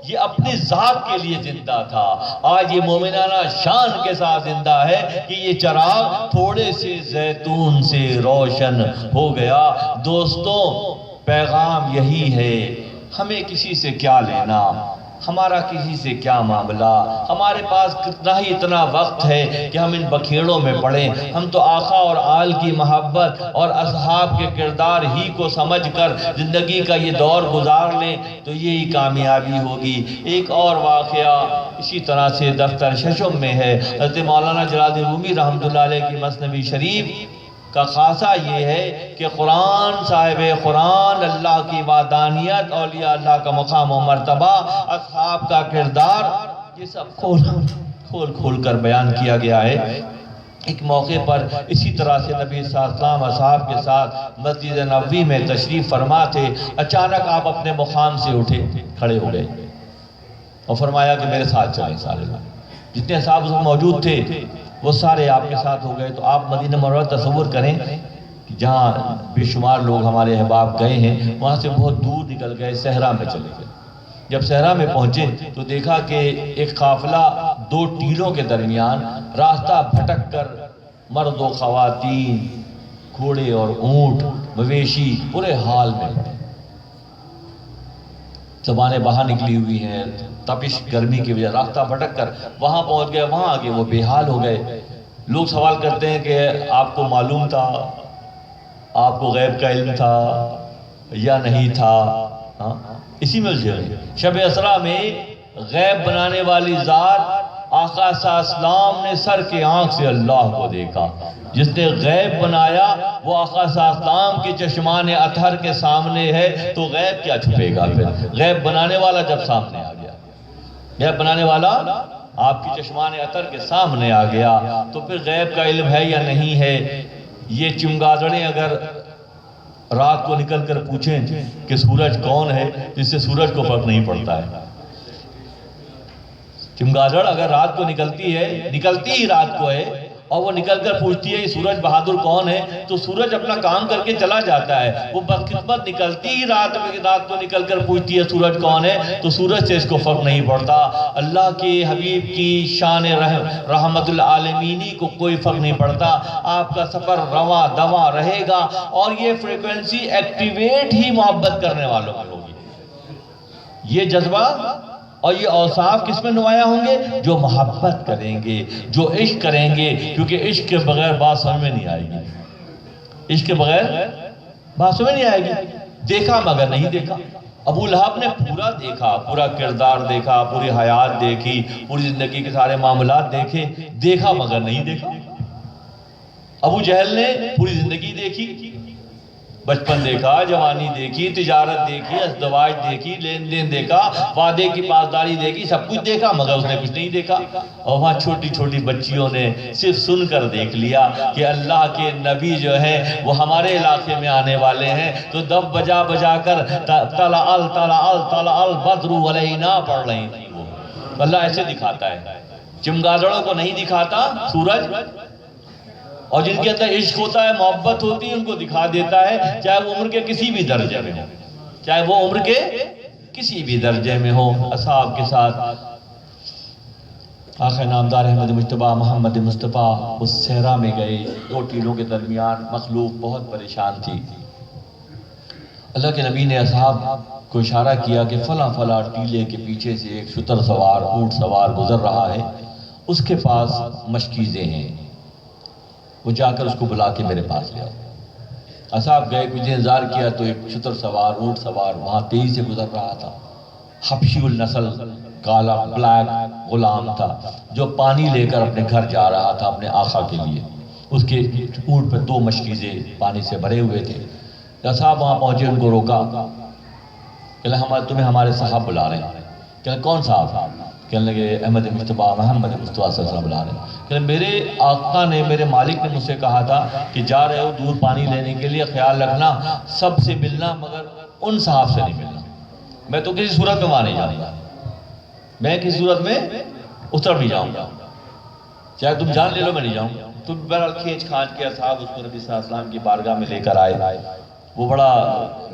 یہ اپنی ذات کے لیے زندہ تھا، آج یہ مومنانہ شان کے ساتھ زندہ ہے کہ یہ چراغ تھوڑے سے زیتون سے روشن ہو گیا۔ دوستو، پیغام یہی ہے، ہمیں کسی سے کیا لینا، ہمارا کسی سے کیا معاملہ، ہمارے پاس کتنا ہی اتنا وقت ہے کہ ہم ان بکھیڑوں میں پڑیں۔ ہم تو آقا اور آل کی محبت اور اصحاب کے کردار ہی کو سمجھ کر زندگی کا یہ دور گزار لیں تو یہی کامیابی ہوگی۔ ایک اور واقعہ اسی طرح سے دفتر ششم میں ہے۔ حضرت مولانا جلال الدین رومی رحمۃ اللہ علیہ کی مثنوی شریف کا خاصہ یہ ہے کہ قرآن، صاحب قرآن، اللہ کی وحدانیت، اولیاء اللہ کا مقام و مرتبہ، اصحاب کا کردار، یہ سب کھول کر بیان کیا گیا ہے۔ ایک موقع پر اسی طرح سے نبی صلی اللہ علیہ وسلم اصحاب کے ساتھ مسجد نبوی میں تشریف فرما تھے۔ اچانک آپ اپنے مقام سے اٹھے، کھڑے ہو گئے اور فرمایا کہ میرے ساتھ چلیں سارے لوگ۔ جتنے صاحب اس موجود تھے وہ سارے آپ کے ساتھ ہو گئے۔ تو آپ مدینہ منورہ تصور کریں کہ جہاں بے شمار لوگ ہمارے احباب گئے ہیں، وہاں سے بہت دور نکل گئے، صحرا میں چلے گئے۔ جب صحرا میں پہنچے تو دیکھا کہ ایک قافلہ 2 ٹیلوں کے درمیان راستہ بھٹک کر مرد و خواتین، گھوڑے اور اونٹ، مویشی برے حال میں، زبانیں باہر نکلی ہوئی ہیں، تپش گرمی کی وجہ راستہ بھٹک کر وہاں پہنچ گئے۔ وہاں آگے وہ بے حال ہو گئے۔ لوگ سوال کرتے ہیں کہ آپ کو معلوم تھا، آپ کو غیب کا علم تھا یا نہیں تھا؟ اسی میں الجھے ہوئے۔ شب اسرا میں غیب بنانے والی ذات آقا صلی اللہ علیہ وسلم نے سر کے آنکھ سے اللہ کو دیکھا۔ جس نے غیب بنایا وہ آقا صلی اللہ علیہ وسلم کے چشمان اطہر کے سامنے ہے تو غیب کیا چھپے گا؟ پھر غیب بنانے والا جب سامنے آ گیا، غیب بنانے والا آپ کی چشمان اطہر کے سامنے آ گیا تو پھر غیب کا علم ہے یا نہیں ہے؟ یہ چمگادڑیں اگر رات کو نکل کر پوچھیں کہ سورج کون ہے، جس سے سورج کو فرق نہیں پڑتا ہے۔ چمگادڑ اگر رات کو نکلتی ہی رات کو ہے اور وہ نکل کر پوچھتی ہے یہ سورج بہادر کون ہے، تو سورج اپنا کام کر کے چلا جاتا ہے۔ وہ بدقسمت نکلتی ہی رات کو نکل کر پوچھتی ہے سورج کون ہے، تو سورج سے اس کو فرق نہیں پڑتا۔ اللہ کے حبیب کی شان رحمت العالمینی کو کوئی فرق نہیں پڑتا۔ آپ کا سفر رواں دواں رہے گا اور یہ فریکوینسی ایکٹیویٹ ہی محبت کرنے والوں میں ہوگی۔ یہ جذبہ اور یہ اوصاف کس میں نمایاں ہوں گے؟ جو محبت کریں گے، جو عشق کریں گے، کیونکہ عشق کے بغیر بات سمجھ میں نہیں آئے گی۔ عشق کے بغیر بات سمجھ نہیں آئے گی۔ دیکھا مگر نہیں دیکھا۔ ابو لہب نے پورا دیکھا، پورا کردار دیکھا، پوری حیات دیکھی، پوری زندگی کے سارے معاملات دیکھے، دیکھا مگر نہیں دیکھا۔ ابو جہل نے پوری زندگی دیکھی، بچپن دیکھا، جوانی دیکھی، تجارت دیکھی، ازدواج دیکھی، لین دین دیکھا، وعدے کی پاسداری دیکھی، سب کچھ دیکھا مگر اس نے کچھ نہیں دیکھا۔ اور وہاں چھوٹی چھوٹی بچیوں نے صرف سن کر دیکھ لیا کہ اللہ کے نبی جو ہیں وہ ہمارے علاقے میں آنے والے ہیں، تو دف بجا بجا کر طلع البدر علینا پڑھ رہی تھی۔ وہ اللہ ایسے دکھاتا ہے، چمگادڑوں کو نہیں دکھاتا سورج، اور جن کے اندر عشق ہوتا ہے، محبت ہوتی ہے، ان کو دکھا دیتا ہے، چاہے وہ عمر کے کسی بھی درجے میں ہو، چاہے وہ عمر کے کسی بھی درجے میں ہو۔ اصحاب کے ساتھ آخر نامدار احمد مجتبیٰ محمد مصطفیٰ اس صحرا میں گئے۔ 2 ٹیلوں کے درمیان مخلوق بہت پریشان تھی۔ اللہ کے نبی نے اصحاب کو اشارہ کیا کہ فلاں فلاں ٹیلے کے پیچھے سے ایک شتر سوار، اونٹ سوار گزر رہا ہے، اس کے پاس مشکیزیں ہیں، وہ جا کر اس کو بلا کے میرے پاس لے آؤ۔ اصحاب گئے، کچھ انتظار کیا تو ایک شتر سوار، اونٹ سوار وہاں تیزی سے گزر رہا تھا۔ حبشی النسل کالا بلیک غلام تھا جو پانی لے کر اپنے گھر جا رہا تھا اپنے آقا کے لیے. اس کے اونٹ پہ 2 مشکیزیں پانی سے بھرے ہوئے تھے. جب صاحب وہاں پہنچے ان کو روکا, کہ تمہیں ہمارے صاحب بلا رہے ہیں. کہ کون صاحب؟ کہنے لگے احمد مصطفیٰ محمد مصطفیٰ صلی اللہ علیہ وسلم بلا رہے ہیں. کہ میرے آقا نے, میرے مالک نے مجھ سے کہا تھا کہ جا رہے ہو دور پانی لینے کے لیے, خیال رکھنا سب سے ملنا مگر ان صاحب سے نہیں ملنا. میں تو کسی صورت میں وہاں نہیں جاؤں گا, میں کسی صورت میں اس طرف نہیں جاؤں گا, چاہے تم جان لے لو میں نہیں جاؤں گا. تو بہرحال کھینچ کھانچ کے اصحاب اس کو نبی صلی اللہ علیہ وسلم کی بارگاہ میں لے کر آئے. وہ بڑا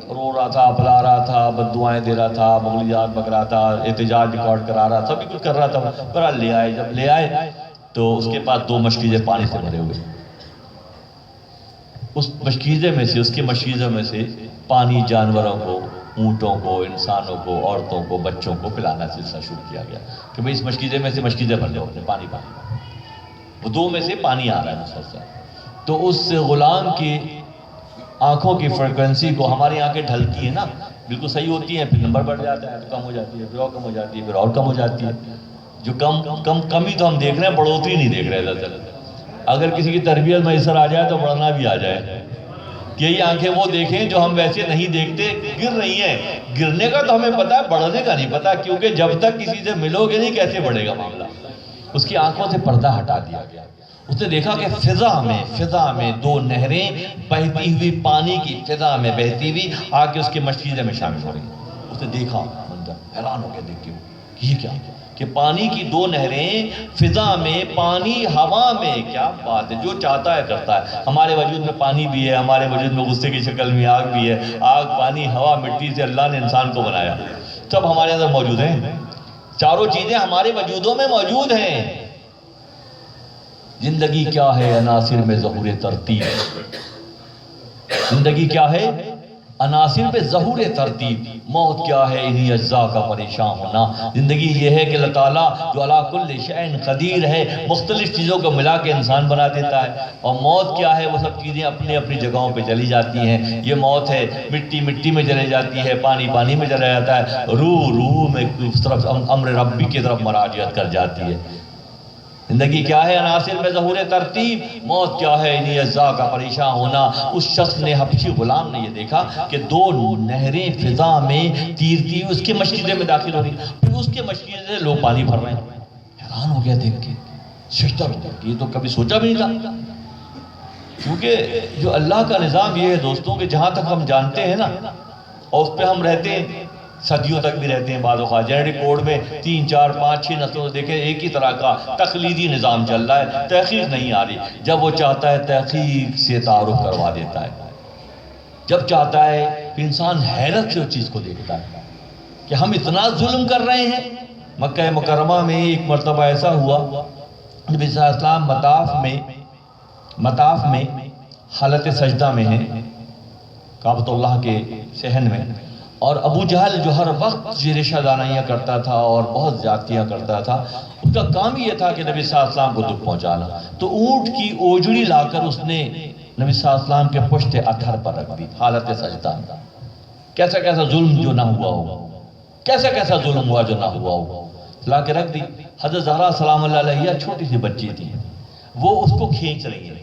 رو رہا تھا, پلا رہا تھا, بددعائیں دے رہا تھا, مغلیات بک رہا تھا, احتجاج ریکارڈ کرا رہا تھا, سبھی کچھ کر رہا تھا. بہرحال لے آئے. جب لے آئے تو اس کے پاس 2 مشکیزیں پانی سے بھرے ہوئے. اس مشکیزے میں سے, اس کے مشکیزوں میں سے پانی جانوروں کو, اونٹوں کو, انسانوں کو, عورتوں کو, بچوں کو پلانا سلسلہ شروع کیا گیا کہ بھئی اس مشکیزے میں سے مشکیزیں بھر لو اپنے, پانی وہ 2 میں سے پانی آ رہا ہے مسلسل. تو اس غلام کی آنکھوں کی فریکوینسی کو, ہماری آنکھیں ڈھلتی ہیں نا, بالکل صحیح ہوتی ہیں, پھر نمبر بڑھ جاتا ہے, پھر کم ہو جاتی ہے, پھر اور کم ہو جاتی ہے, پھر اور کم ہو جاتی ہے. جو کمی تو ہم دیکھ رہے ہیں, بڑھوتری نہیں دیکھ رہے دراصل. اگر کسی کی تربیت میسر آ جائے تو بڑھنا بھی آ جائے. کہ یہ آنکھیں وہ دیکھیں جو ہم ویسے نہیں دیکھتے, گر رہی ہیں. گرنے کا تو ہمیں پتا ہے, بڑھنے کا نہیں پتا, کیونکہ جب تک کسی سے ملو گے نہیں کیسے بڑھے گا معاملہ. اس کی آنکھوں سے پردہ ہٹا دیا گیا. اس نے دیکھا کہ فضا میں 2 نہریں بہتی ہوئی, پانی کی فضا میں بہتی ہوئی آ کے اس کے مشکیزے میں شامل ہو رہی. اس نے دیکھا منظر, حیران ہو گیا دیکھ کے, یہ کیا کہ پانی کی 2 نہریں فضا میں, پانی ہوا میں. کیا بات ہے, جو چاہتا ہے کرتا ہے. ہمارے وجود میں پانی بھی ہے, ہمارے وجود میں غصے کی شکل میں آگ بھی ہے. آگ, پانی, ہوا, مٹی سے اللہ نے انسان کو بنایا, سب ہمارے اندر موجود ہیں. چاروں چیزیں ہمارے وجودوں میں موجود ہیں. زندگی کیا ہے عناصر میں ظہور ترتیب. زندگی کیا ہے عناصر پہ ظہور ترتیب. موت کیا ہے انہی اجزاء کا پریشان ہونا. زندگی یہ ہے کہ اللہ تعالیٰ جو علی کل شیء قدیر ہے, مختلف چیزوں کو ملا کے انسان بنا دیتا ہے. اور موت کیا ہے, وہ سب چیزیں اپنی اپنی جگہوں پہ چلی جاتی ہیں. یہ موت ہے, مٹی میں چلے جاتی ہے, پانی میں چلا جاتا ہے, روح میں اس طرف امر ربی کی طرف مراجعت کر جاتی ہے. زندگی کیا ہے عناصر میں ظہور ترتیب. موت کیا ہے انہی اجزاء کا پریشان ہونا. اس شخص نے, حبشی غلام نے یہ دیکھا کہ 2 نہریں فضا میں تیرتی اس کے مشکیزے میں داخل ہو رہی, پھر اس کے مشکیزے سے لوگ پانی بھر رہے ہیں. حیران ہو گیا دیکھ کے, سجدہ ہو گیا کہ یہ تو کبھی سوچا بھی نہیں تھا. کیونکہ جو اللہ کا نظام یہ ہے دوستوں کہ جہاں تک ہم جانتے ہیں نا, اور اس پہ ہم رہتے ہیں, صدیوں تک بھی رہتے ہیں. بعض اوقات جنیٹک کوڈ میں 3 4 5 6 نسلوں سے دیکھیں ایک ہی طرح کا تقلیدی نظام چل رہا ہے, تحقیق نہیں آ رہی. جب وہ چاہتا ہے تحقیق سے تعارف کروا دیتا ہے. جب چاہتا ہے کہ انسان حیرت سے اس چیز کو دیکھتا ہے کہ ہم اتنا ظلم کر رہے ہیں. مکہ مکرمہ میں ایک مرتبہ ایسا ہوا, نبی صلی اللہ علیہ وسلم مطاف میں حالت سجدہ میں ہیں کعبۃ اللہ کے صحن میں, اور ابو جہل جو ہر وقت رشہ دانائیاں کرتا تھا اور بہت زیادتیاں کرتا تھا, اس کا کام یہ تھا کہ نبی صلی اللہ علیہ وسلم کو دکھ پہنچانا. تو اونٹ کی اوجڑی لا کر اس نے نبی صلی اللہ علیہ وسلم کے پشت اتھر پر رکھ دی حالت سجدہ. کیسا ظلم جو نہ ہوا ہو, کیسا ظلم ہوا جو نہ ہوا ہو, لا کے رکھ دی. حضرت زہرا سلام اللہ علیہ چھوٹی سی بچی تھی, وہ اس کو کھینچ رہی ہے.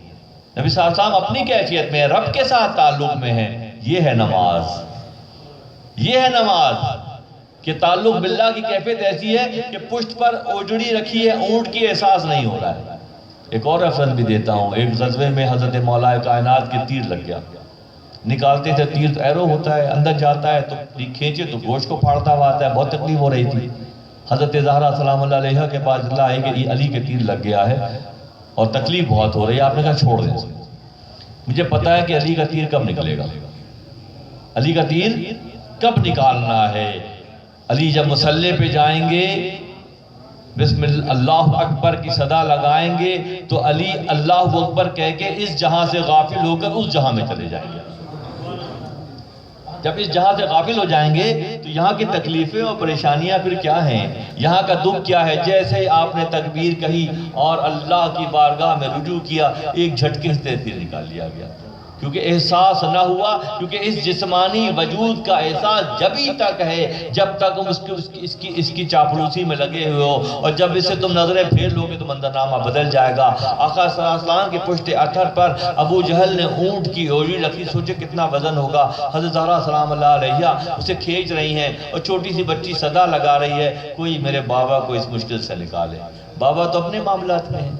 نبی صلی اللہ علیہ وسلم اپنی کیفیت میں رب کے ساتھ تعلق میں ہے. یہ ہے نماز, یہ ہے نماز کہ تعلق باللہ کی کیفیت ایسی ہے کہ پشت پر اوجڑی رکھی ہے, اونٹ کی احساس نہیں ہو رہا ہے. ایک اور ریفرنس بھی دیتا ہوں. ایک غزوے میں حضرت مولا کائنات کے تیر لگ گیا, نکالتے تھے تیر تو ایرو ہوتا ہے, اندر جاتا ہے تو کھینچے تو گوشت کو پھاڑتا ہوا آتا ہے. بہت تکلیف ہو رہی تھی. حضرت زہرا سلام اللہ علیہ کے پاس اللہ ہے کہ علی کے تیر لگ گیا ہے اور تکلیف بہت ہو رہی ہے. آپ نے کہا چھوڑ دیں, مجھے پتا ہے کہ علی کا تیر کب نکلے گا, علی کا تیر کب نکالنا ہے. علی جب مصلی پہ جائیں گے, بسم اللہ اکبر کی صدا لگائیں گے, تو علی اللہ اکبر کہہ کے اس جہاں سے غافل ہو کر اس جہاں میں چلے جائیں گے. جب اس جہاں سے غافل ہو جائیں گے تو یہاں کی تکلیفیں اور پریشانیاں پھر کیا ہیں, یہاں کا دکھ کیا ہے. جیسے آپ نے تکبیر کہی اور اللہ کی بارگاہ میں رجوع کیا, ایک جھٹکے سے تیر نکال لیا گیا. کیونکہ احساس نہ ہوا، کیونکہ اس جسمانی وجود کا احساس جبھی تک ہے جب تک اس کی چاپلوسی میں لگے ہوئے ہو، اور جب اسے تم نظریں پھیر لو گے تو منظرنامہ بدل جائے گا۔ آقا صلی اللہ علیہ وسلم کی پشت اتھر پر ابو جہل نے اونٹ کی اوڑی رکھی، سوچے کتنا وزن ہوگا۔ حضرت زہرا سلام اللہ علیہ اسے کھینچ رہی ہیں، اور چھوٹی سی بچی صدا لگا رہی ہے، کوئی میرے بابا کو اس مشکل سے نکالے۔ بابا تو اپنے معاملات میں ہیں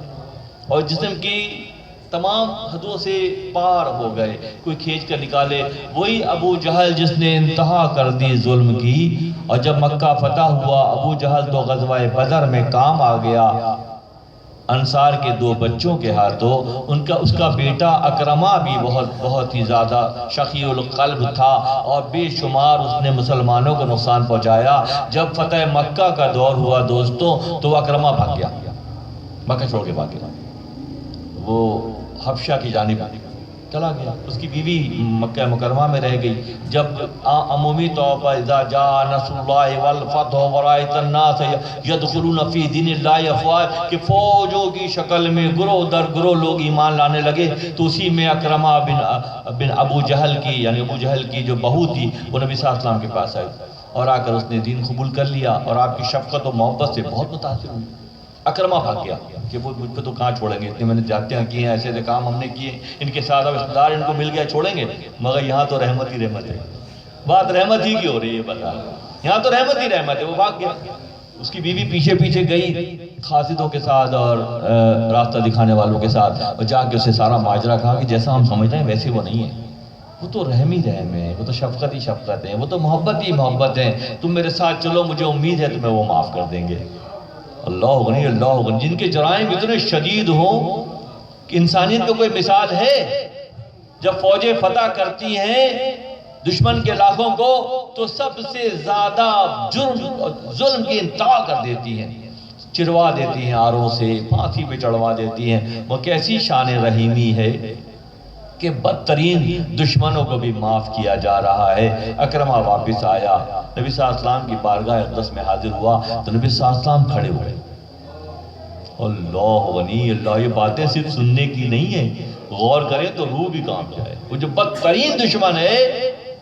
اور جسم کی تمام حدوں سے پار ہو گئے، کوئی کھینچ کر نکالے۔ وہی ابو جہل جس نے انتہا کر دی ظلم کی، اور جب مکہ فتح ہوا ابو جہل تو غزوہ بدر میں کام آ گیا، انصار کے 2 بچوں کے ہاتھوں۔ اس کا بیٹا اکرمہ بھی بہت ہی زیادہ شقی القلب تھا، اور بے شمار اس نے مسلمانوں کو نقصان پہنچایا۔ جب فتح مکہ کا دور ہوا دوستوں، تو اکرمہ بھاگ گیا، مکہ چھوڑ کے بھاگ گیا، وہ حبشہ کی جانب چلا گیا۔ اس کی بیوی مکہ مکرمہ میں رہ گئی۔ جب عمومی طور پر اذا جاء نصر اللہ والفتح ورأیت الناس یدخلون فی دین اللہ افواجا، کہ فوجوں کی شکل میں گروہ در گروہ لوگ ایمان لانے لگے، تو اسی میں اکرمہ بن ابو جہل کی، یعنی ابو جہل کی جو بہو تھی، وہ نبی صلی اللہ علیہ وسلم کے پاس آئی، اور آ کر اس نے دین قبول کر لیا، اور آپ کی شفقت و محبت سے بہت متاثر ہوئی۔ اکرمہ بھاگ گیا کہ وہ مجھ پہ تو کہاں چھوڑیں گے، اتنے میں نے جاتیاں کی ہیں، ایسے کام ہم نے کیے، ان کے ساتھ اب اقتدار ان کو مل گیا، چھوڑیں گے؟ مگر یہاں تو رحمت ہی رحمت ہے، بات رحمت ہی کی ہو رہی ہے، بتا یہاں تو رحمت ہی رحمت ہے۔ وہ بھاگ گیا، اس کی بیوی پیچھے پیچھے گئی قاصدوں کے ساتھ اور راستہ دکھانے والوں کے ساتھ، اور جا کے اسے سارا ماجرا کہا کہ جیسا ہم سمجھتے ہیں ویسے وہ نہیں ہے، وہ تو رحم ہی رحم ہے، وہ تو شفقت ہی شفقت ہے، وہ تو محبت ہی محبت ہے، تم میرے ساتھ چلو، مجھے امید ہے تمہیں وہ معاف کر دیں گے۔ اللہ غنی، اللہ غنی، جن کے جرائم اتنے شدید ہوں کہ انسانیت کو کوئی مثال ہے؟ جب فوجیں فتح کرتی ہیں دشمن کے علاقوں کو، تو سب سے زیادہ ظلم کی انتہا کر دیتی ہیں، چروا دیتی ہیں آروں سے، پھانسی پہ چڑھوا دیتی ہیں۔ وہ کیسی شان رحیمی ہے کہ بدترین دشمنوں کو بھی معاف کیا جا رہا ہے۔ اکرمہ واپس آیا، نبی صلی اللہ علیہ وسلم کی بارگاہ اقدس میں حاضر ہوا، تو نبی صلی اللہ علیہ وسلم کھڑے ہوئے۔ اللہ غنی، اللہ، یہ باتیں صرف سننے کی نہیں ہیں، غور کریں تو روح بھی کانپ جائے۔ وہ جو بدترین دشمن ہے،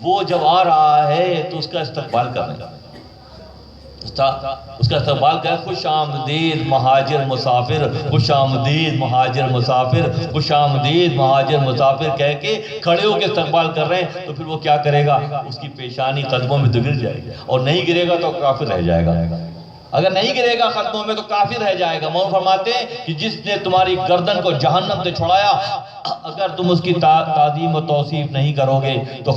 وہ جب آ رہا ہے تو اس کا استقبال کرنے کا، اس کا استقبال کریں، خوش آمدید مہاجر مسافر، خوش آمدید مہاجر مسافر، خوش آمدید مہاجر مسافر کہہ کے کھڑے ہو کے استقبال کر رہے ہیں۔ تو پھر وہ کیا کرے گا؟ اس کی پیشانی قدموں میں تو گر جائے گی، اور نہیں گرے گا تو کافر رہ جائے گا، اگر نہیں گرے گا قدموں میں تو کافر رہ جائے گا۔ مولانا فرماتے ہیں کہ جس نے تمہاری گردن کو جہنم سے چھڑایا، اگر تم اس کی تعظیم و توصیف نہیں کرو گے تو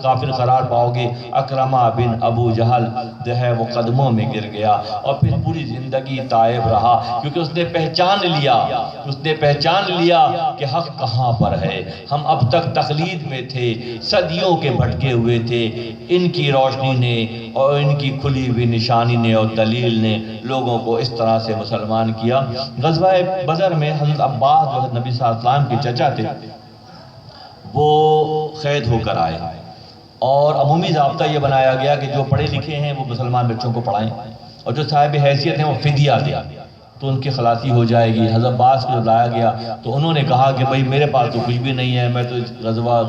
کافر قرار پاؤ گے۔ اکرمہ بن ابو جہل جو ہے وہ قدموں میں گر گیا، اور پھر پوری زندگی تائب رہا، کیونکہ اس نے پہچان لیا کہ حق کہاں پر ہے۔ ہم اب تک تقلید میں تھے، صدیوں کے بھٹکے ہوئے تھے، ان کی روشنی نے اور ان کی کھلی ہوئی نشانی نے اور دلیل نے لوگوں کو اس طرح سے مسلمان کیا۔ غزوہ بدر میں حضرت عباس جو نبی صلی اللہ علیہ وسلم کے چچا تھے، وہ قید ہو کر آئے، اور عمومی ضابطہ یہ بنایا گیا کہ جو پڑھے لکھے ہیں وہ مسلمان بچوں کو پڑھائیں، اور جو صاحب حیثیت ہیں وہ فدیہ دیں، تو ان کی خلاصی ہو جائے گی۔ حضرت عباس کو لایا گیا تو انہوں نے کہا کہ بھائی میرے پاس تو کچھ بھی نہیں ہے، میں تو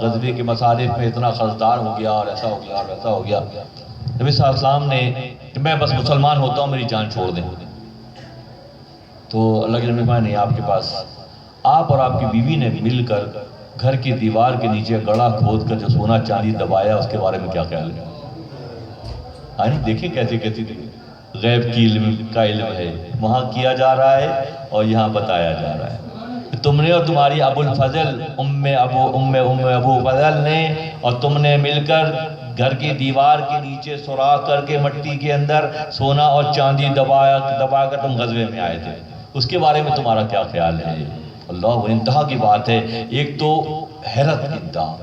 غزوے کے مصارف میں اتنا قرضدار ہو گیا، اور ایسا ہو گیا اور ویسا ہو گیا۔ نبی صلی اللہ علیہ وسلم نے کہ میں بس مسلمان ہوتا ہوں، میری جان چھوڑ دیں۔ تو اللہ کے نبی نہیں، آپ کے پاس، آپ اور آپ کی بیوی نے مل کر گھر کی دیوار کے نیچے گڑھا کھود کر جو سونا چاندی دبایا، اس کے بارے میں کیا خیال ہے؟ دیکھیں کیسے غیب کی کا علم ہے، وہاں کیا جا رہا ہے اور یہاں بتایا جا رہا ہے۔ تم نے اور تمہاری ابو الفضل ام ابو فضل نے اور تم نے مل کر گھر کی دیوار کے نیچے سوراخ کر کے مٹی کے اندر سونا اور چاندی دبا کر تم غزوے میں آئے تھے، اس کے بارے میں تمہارا کیا خیال ہے؟ اللہ، وہ انتہا کی بات ہے۔ ایک تو حیرت کی انتہا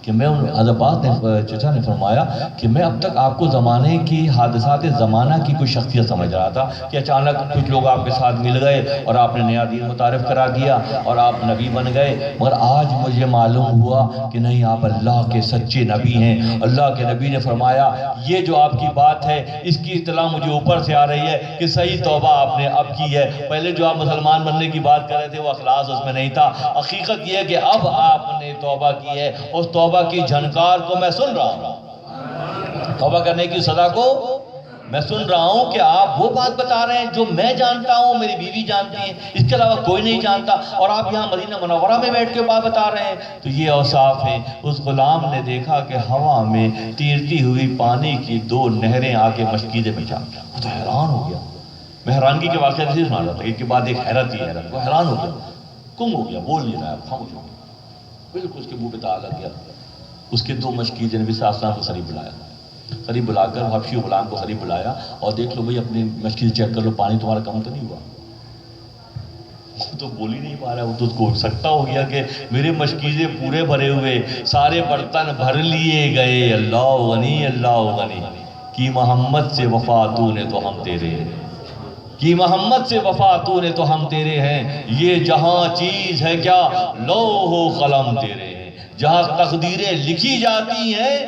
کہ میں حضرت نے چچا نے فرمایا کہ میں اب تک آپ کو زمانے کی حادثات زمانہ کی کوئی شخصیت سمجھ رہا تھا کہ اچانک کچھ لوگ آپ کے ساتھ مل گئے اور آپ نے نیا دین متعارف کرا دیا اور آپ نبی بن گئے، مگر آج مجھے معلوم ہوا کہ نہیں، آپ اللہ کے سچے نبی ہیں۔ اللہ کے نبی نے فرمایا یہ جو آپ کی بات ہے اس کی اطلاع مجھے اوپر سے آ رہی ہے کہ صحیح توبہ آپ نے اب کی ہے، پہلے جو آپ مسلمان بننے کی بات کر رہے تھے وہ اخلاص اس میں نہیں تھا۔ حقیقت یہ ہے کہ اب آپ نے توبہ کی ہے، اس توبہ کی جھنکار کو میں سن رہا ہوں، توبہ کرنے کی صدا کو میں سن رہا ہوں کہ آپ وہ بات بتا رہے ہیں جو میں جانتا ہوں، میری بیوی جانتی ہے، اس کے علاوہ کوئی نہیں جانتا، اور آپ یہاں مدینہ منورہ میں بیٹھ کے بات بتا رہے ہیں۔ تو یہ اوصاف ہیں۔ اس غلام نے دیکھا کہ ہوا میں تیرتی ہوئی پانی کی 2 نہریں آ کے مسجد میں جا گیا، وہ تو حیران ہو گیا۔ میں حیرانگی کے واقعہ سے سنا رہا تھا، ایک کے بعد ایک حیرت ہی حیرت، وہ حیران ہو گیا، گم ہو گیا، بول نہیں رہا ہے، خاموش ہو گیا، بالکل اس کے منہ پہ تالا لگ گیا۔ اس کے 2 مشکین نبی صلی اللہ علیہ وسلم کو قریب بلایا، قریب بلا کر حبشی غلام کو قریب بلایا اور دیکھ لو بھائی اپنی مشکل چیک کر لو، پانی تمہارا کم تو نہیں ہوا؟ تو بول ہی نہیں پا رہا، وہ تو اس کو سکتا ہو گیا کہ میرے مشکیزیں پورے بھرے ہوئے، سارے برتن بھر لیے گئے، اللہ غنی اللہ غنی، کی محمد سے وفا تو نے تو ہم تیرے ہیں، کی محمد سے وفا تو نے تو ہم تیرے ہیں، یہ جہاں چیز ہے کیا لوح و قلم تیرے ہیں، جہاں تقدیریں لکھی جاتی ہیں،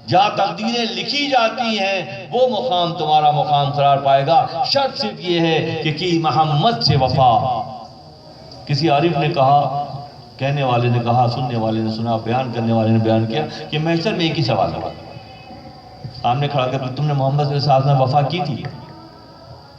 جہاں تقدیریں لکھی جاتی ہیں وہ مقام تمہارا مقام قرار پائے گا، شرط صرف یہ ہے کہ کی محمد سے وفا۔ کسی عارف نے کہا، کہنے والے نے کہا، سننے والے نے سنا، بیان کرنے والے نے بیان کیا کہ محشر میں ایک ہی سوال ہے، سامنے کھڑا کر تم نے محمد صلی اللہ علیہ وسلم وفا کی تھی،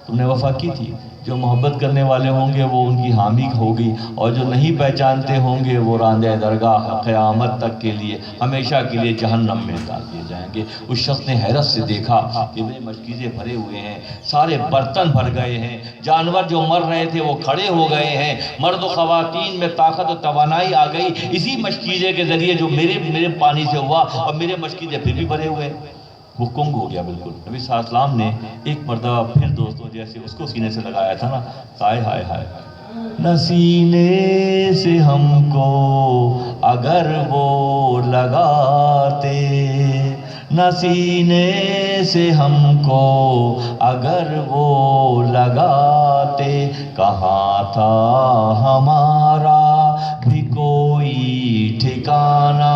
تم نے وفا کی تھی؟ جو محبت کرنے والے ہوں گے وہ ان کی حامی ہوگی، اور جو نہیں پہچانتے ہوں گے وہ راندہ درگاہ قیامت تک کے لیے ہمیشہ کے لیے جہنم میں ڈال دیے جائیں گے۔ اس شخص نے حیرت سے دیکھا کہ میرے مشکیزیں بھرے ہوئے ہیں، سارے برتن بھر گئے ہیں، جانور جو مر رہے تھے وہ کھڑے ہو گئے ہیں، مرد و خواتین میں طاقت و توانائی آ گئی اسی مشکیزے کے ذریعے جو میرے پانی سے ہوا، اور میرے مشکیزے پھر بھی بھرے ہوئے ہیں۔ وہ کنگ ہو گیا بالکل۔ نبی صلی اللہ علیہ وسلم نے ایک مرتبہ پھر دوستوں جیسے اس کو سینے سے لگایا تھا نا، ہائے ہائے ہائے، نہ سینے سے ہم کو اگر وہ لگاتے، نہ سینے سے ہم کو اگر وہ لگاتے، کہاں تھا ہمارا بھی کوئی ٹھکانہ،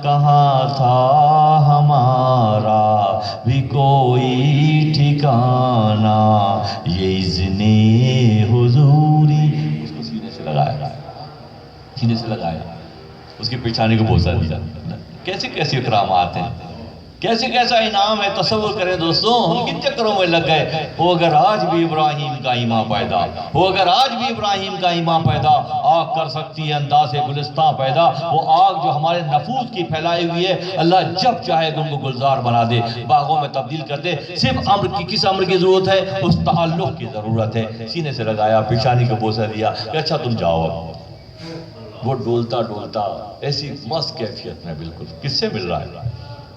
کہاں تھا ہمارا بھی کوئی ٹھکانہ، یہ اذن حضوری۔ اس کو سینے سے لگایا، سینے سے لگایا، اس کے پیچھانے کو بوسہ دیا۔ کیسے کیسے اکرامات ہیں، کیسے کیسا انعام ہے، تصور کریں دوستوں، ہم کن چکروں میں لگ گئے۔ وہ اگر آج بھی ابراہیم کا ایمان پیدا، وہ اگر آج بھی ابراہیم کا ایمان پیدا، آگ کر سکتی ہے انداز گلستان پیدا، وہ آگ جو ہمارے نفوس کی پھیلائی ہوئی ہے، اللہ جب چاہے ان کو گلزار بنا دے، باغوں میں تبدیل کر دے۔ صرف امر کی، کس امر کی ضرورت ہے؟ اس تعلق کی ضرورت ہے۔ سینے سے لگایا، پیشانی کو بوسہ دیا کہ اچھا تم جاؤ۔ وہ ڈولتا ڈولتا ایسی مست کیفیت میں، بالکل کس سے مل رہا ہے،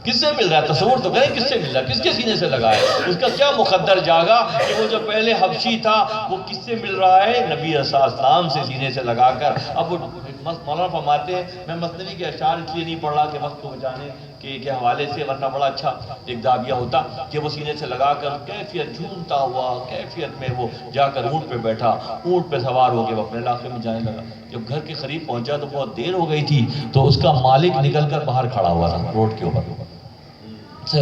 کس سے مل رہا ہے؟ تصور تو کریں کس سے مل رہا ہے، کس کے سینے سے لگایا؟ اس کا کیا مقدر جاگا کہ وہ جو پہلے حبشی تھا وہ کس سے مل رہا ہے؟ نبی صلی اللہ علیہ وسلم سے سینے سے لگا کر۔ اب وہ مولانا فرماتے ہیں، میں مثنوی کے اشعار اس لیے نہیں پڑھ رہا کہ وقت کو بچانے کے حوالے سے، ورنہ بڑا اچھا ایک دعویہ ہوتا کہ وہ سینے سے لگا کر کیفیت جھومتا ہوا، کیفیت میں وہ جا کر اونٹ پہ بیٹھا، اونٹ پہ سوار ہو کے وہ اپنے علاقے میں جانے لگا۔ جب گھر کے قریب پہنچا تو بہت دیر ہو گئی تھی، تو اس کا مالک نکل کر باہر کھڑا ہوا تھا روڈ کے اوپر،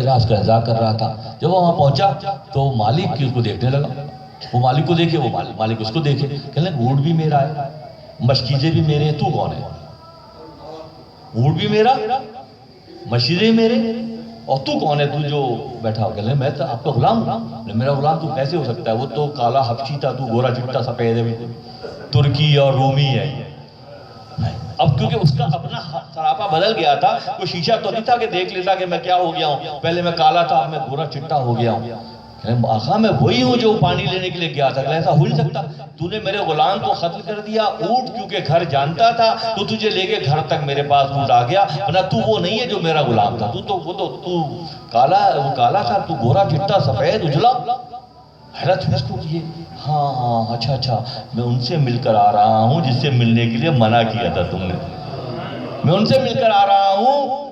راز کا انتظار کر رہا تھا۔ جب وہ وہاں پہنچا تو مالک کی اس کو دیکھنے لگا، وہ مالک کو دیکھے، وہ مالک اس کو دیکھے، کہنے لگا اونٹ بھی میرا ہے، مشکیزیں بھی میرے ہیں، تو کون ہے؟ اونٹ بھی میرا، مشکیزیں میرے، اور تو کون ہے تو جو بیٹھا ہو؟ کہنے لگا میں تو آپ کا غلام ہوں۔ میرا غلام تو کیسے ہو سکتا ہے؟ وہ تو کالا حبشی تھا، تو گورا چٹا سفید ہے، ترکی اور رومی ہے۔ اب کیونکہ اس کا اپنا سراپا بدل گیا تھا، کوئی شیشہ تو نہیں تھا کہ دیکھ لیتا کہ میں کیا ہو گیا ہوں، پہلے میں کالا تھا اب میں گورا چٹا ہو گیا ہوں۔ آقا میں وہی ہوں جو پانی لینے کے لیے گیا تھا۔ ایسا ہو نہیں سکتا، تو نے میرے غلام کو قتل کر دیا، اونٹ کیونکہ گھر جانتا تھا تو تجھے لے کے گھر تک میرے پاس اونٹ آ گیا، ورنہ تو وہ نہیں ہے جو میرا غلام تھا، تو کالا تھا، تو گورا چٹا سفید اجلا۔ حیرت ہوئی اس کو کہ ہاں اچھا میں ان سے مل کر آ رہا ہوں جس سے ملنے کے لیے منع کیا تھا تم نے، میں ان سے مل کر آ رہا ہوں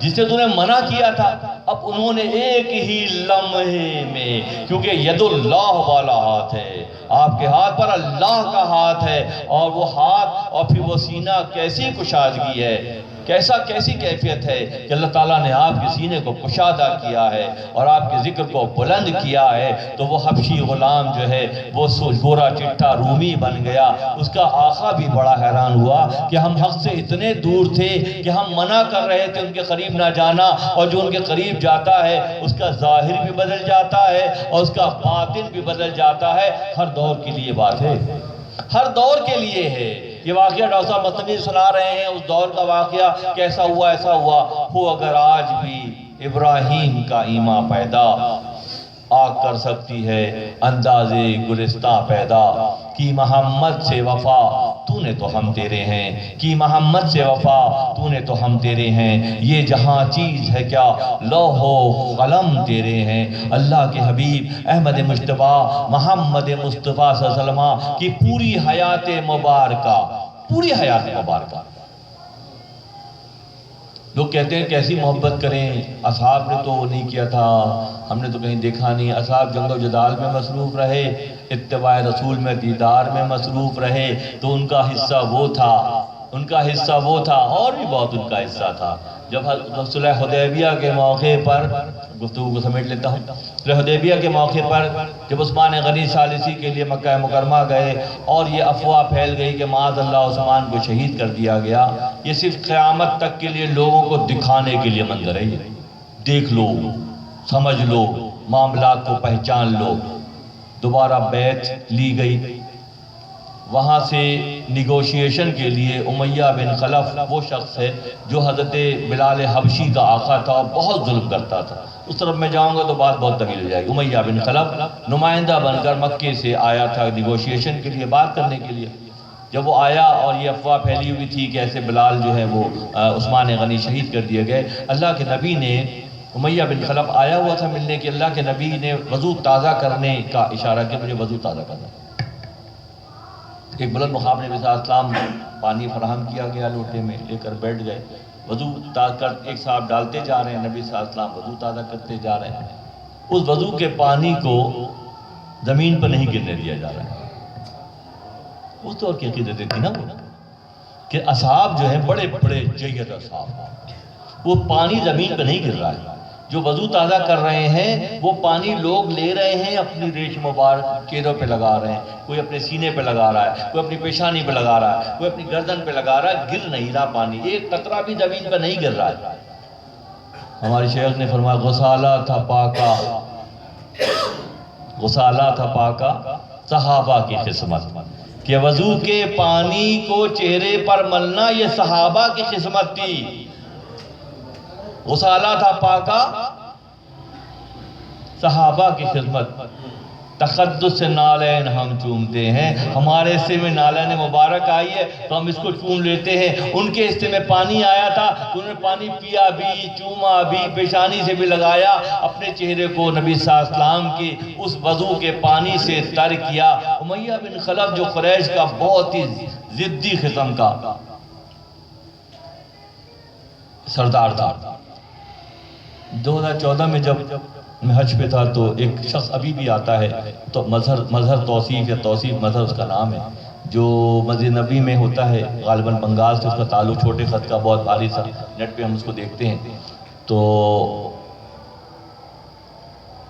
جس سے تُونے منع کیا تھا۔ اب انہوں نے ایک ہی لمحے میں، کیونکہ ید اللہ والا ہاتھ ہے، آپ کے ہاتھ پر اللہ کا ہاتھ ہے، اور وہ ہاتھ اور پھر وہ سینہ کیسی کشادگی ہے، کیسی کیفیت ہے کہ اللہ تعالیٰ نے آپ کے سینے کو کشادہ کیا ہے اور آپ کے ذکر کو بلند کیا ہے، تو وہ حبشی غلام جو ہے وہ گورا چٹھا رومی بن گیا۔ اس کا آقا بھی بڑا حیران ہوا کہ ہم حق سے اتنے دور تھے کہ ہم منع کر رہے تھے ان کے قریب نہ جانا، اور جو ان کے قریب جاتا ہے اس کا ظاہر بھی بدل جاتا ہے اور اس کا باطن بھی بدل جاتا ہے۔ ہر دور کے لیے بات ہے، ہر دور کے لیے ہے۔ یہ واقعہ ڈاکٹر صاحب مدنی سنا رہے ہیں، اس دور کا واقعہ کیسا ہوا، ایسا ہوا ہو اگر آج بھی ابراہیم کا ایمان پیدا، آگ کر سکتی ہے انداز گلستہ پیدا، کی محمد سے وفا تو نے تو ہم تیرے ہیں، کی محمد سے وفا تو نے تو ہم تیرے ہیں، یہ جہاں چیز ہے کیا لوح و قلم تیرے ہیں۔ اللہ کے حبیب احمد مجتبیٰ محمد مصطفیٰ صلی اللہ علیہ وسلم کی پوری حیات مبارکہ، پوری حیات مبارکہ، لوگ کہتے ہیں کیسی محبت کریں، اصحاب نے تو نہیں کیا تھا، ہم نے تو کہیں دیکھا نہیں۔ اصحاب جنگ و جدال میں مصروف رہے، اتباع رسول میں دیدار میں مصروف رہے، تو ان کا حصہ وہ تھا، ان کا حصہ وہ تھا، اور بھی بہت ان کا حصہ تھا۔ جب صلح حدیبیہ کے موقع پر، گفتگو کو سمیٹ لیتا ہوں، صلح حدیبیہ کے موقع پر جب عثمان غنی ثالثی کے لیے مکہ مکرمہ گئے اور یہ افواہ پھیل گئی کہ معاذ اللہ عثمان کو شہید کر دیا گیا، یہ صرف قیامت تک کے لیے لوگوں کو دکھانے کے لیے منظر ہے، یہ دیکھ لو، سمجھ لو، معاملات کو پہچان لو۔ دوبارہ بیعت لی گئی، وہاں سے نیگوشیشن کے لیے امیہ بن خلف وہ شخص ہے جو حضرت بلال حبشی کا آقا تھا اور بہت ظلم کرتا تھا، اس طرف میں جاؤں گا تو بات بہت طویل ہو جائے گی۔ امیہ بن خلف نمائندہ بن کر مکے سے آیا تھا نیگوشیشن کے لیے، بات کرنے کے لیے۔ جب وہ آیا اور یہ افواہ پھیلی ہوئی تھی کہ ایسے بلال جو ہے وہ عثمان غنی شہید کر دیے گئے، اللہ کے نبی نے، امیہ بن خلف آیا ہوا تھا ملنے کے، اللہ کے نبی نے وضو تازہ کرنے کا اشارہ کیا، مجھے وضو تازہ کرنا۔ ایک بلند مقام نبی صلی اللہ علیہ وسلم پانی فراہم کیا گیا، لوٹے میں لے کر بیٹھ گئے، وضو تازہ کر ایک صاحب ڈالتے جا رہے ہیں، نبی صلی اللہ علیہ وسلم وضو تازہ کرتے جا رہے ہیں، اس وضو کے پانی کو زمین پر نہیں گرنے دیا جا رہا ہے۔ اس طور کی عقیدت تھی نا وہ، کہ اصحاب جو ہیں بڑے بڑے جید اصحاب، وہ پانی زمین پہ نہیں گر رہا ہے، جو وضو تازہ کر رہے ہیں وہ پانی لوگ لے رہے ہیں، اپنی ریش مبارک چہروں پہ لگا رہے ہیں، کوئی اپنے سینے پہ لگا رہا ہے، کوئی اپنی پیشانی پہ لگا رہا ہے، کوئی اپنی گردن پہ لگا رہا ہے، گر نہیں رہا پانی، ایک قطرہ بھی زمین پہ نہیں گر رہا ہے۔ ہمارے شیخ نے فرمایا غسالہ تھا پاکا، غسالہ تھا پاکا صحابہ کی قسمت، کہ وضو کے پانی کو چہرے پر ملنا یہ صحابہ کی قسمت تھی۔ غسالہ تھا پاکا صحابہ کی خدمت، تقدس سے نالین ہم چومتے ہیں، ہمارے حصے میں نالین مبارک آئی ہے تو ہم اس کو چوم لیتے ہیں، ان کے حصے میں پانی آیا تھا تو انہوں نے پانی پیا بھی، چوما بھی، پیشانی سے بھی لگایا، اپنے چہرے کو نبی صلی اللہ علیہ وسلم کی اس وضو کے پانی سے تر کیا۔ امیہ بن خلف جو قریش کا بہت ہی ضدی قسم کا سردار تھا، 2014 میں جب میں حج پہ تھا تو ایک شخص ابھی بھی آتا ہے، تو مظہر توصیف یا توصیف مظہر اس کا نام ہے، جو مسجد نبی میں ہوتا ہے، غالباً بنگال سے اس کا تعلق، چھوٹے خط کا، بہت بھاری سا، نیٹ پہ ہم اس کو دیکھتے ہیں۔ تو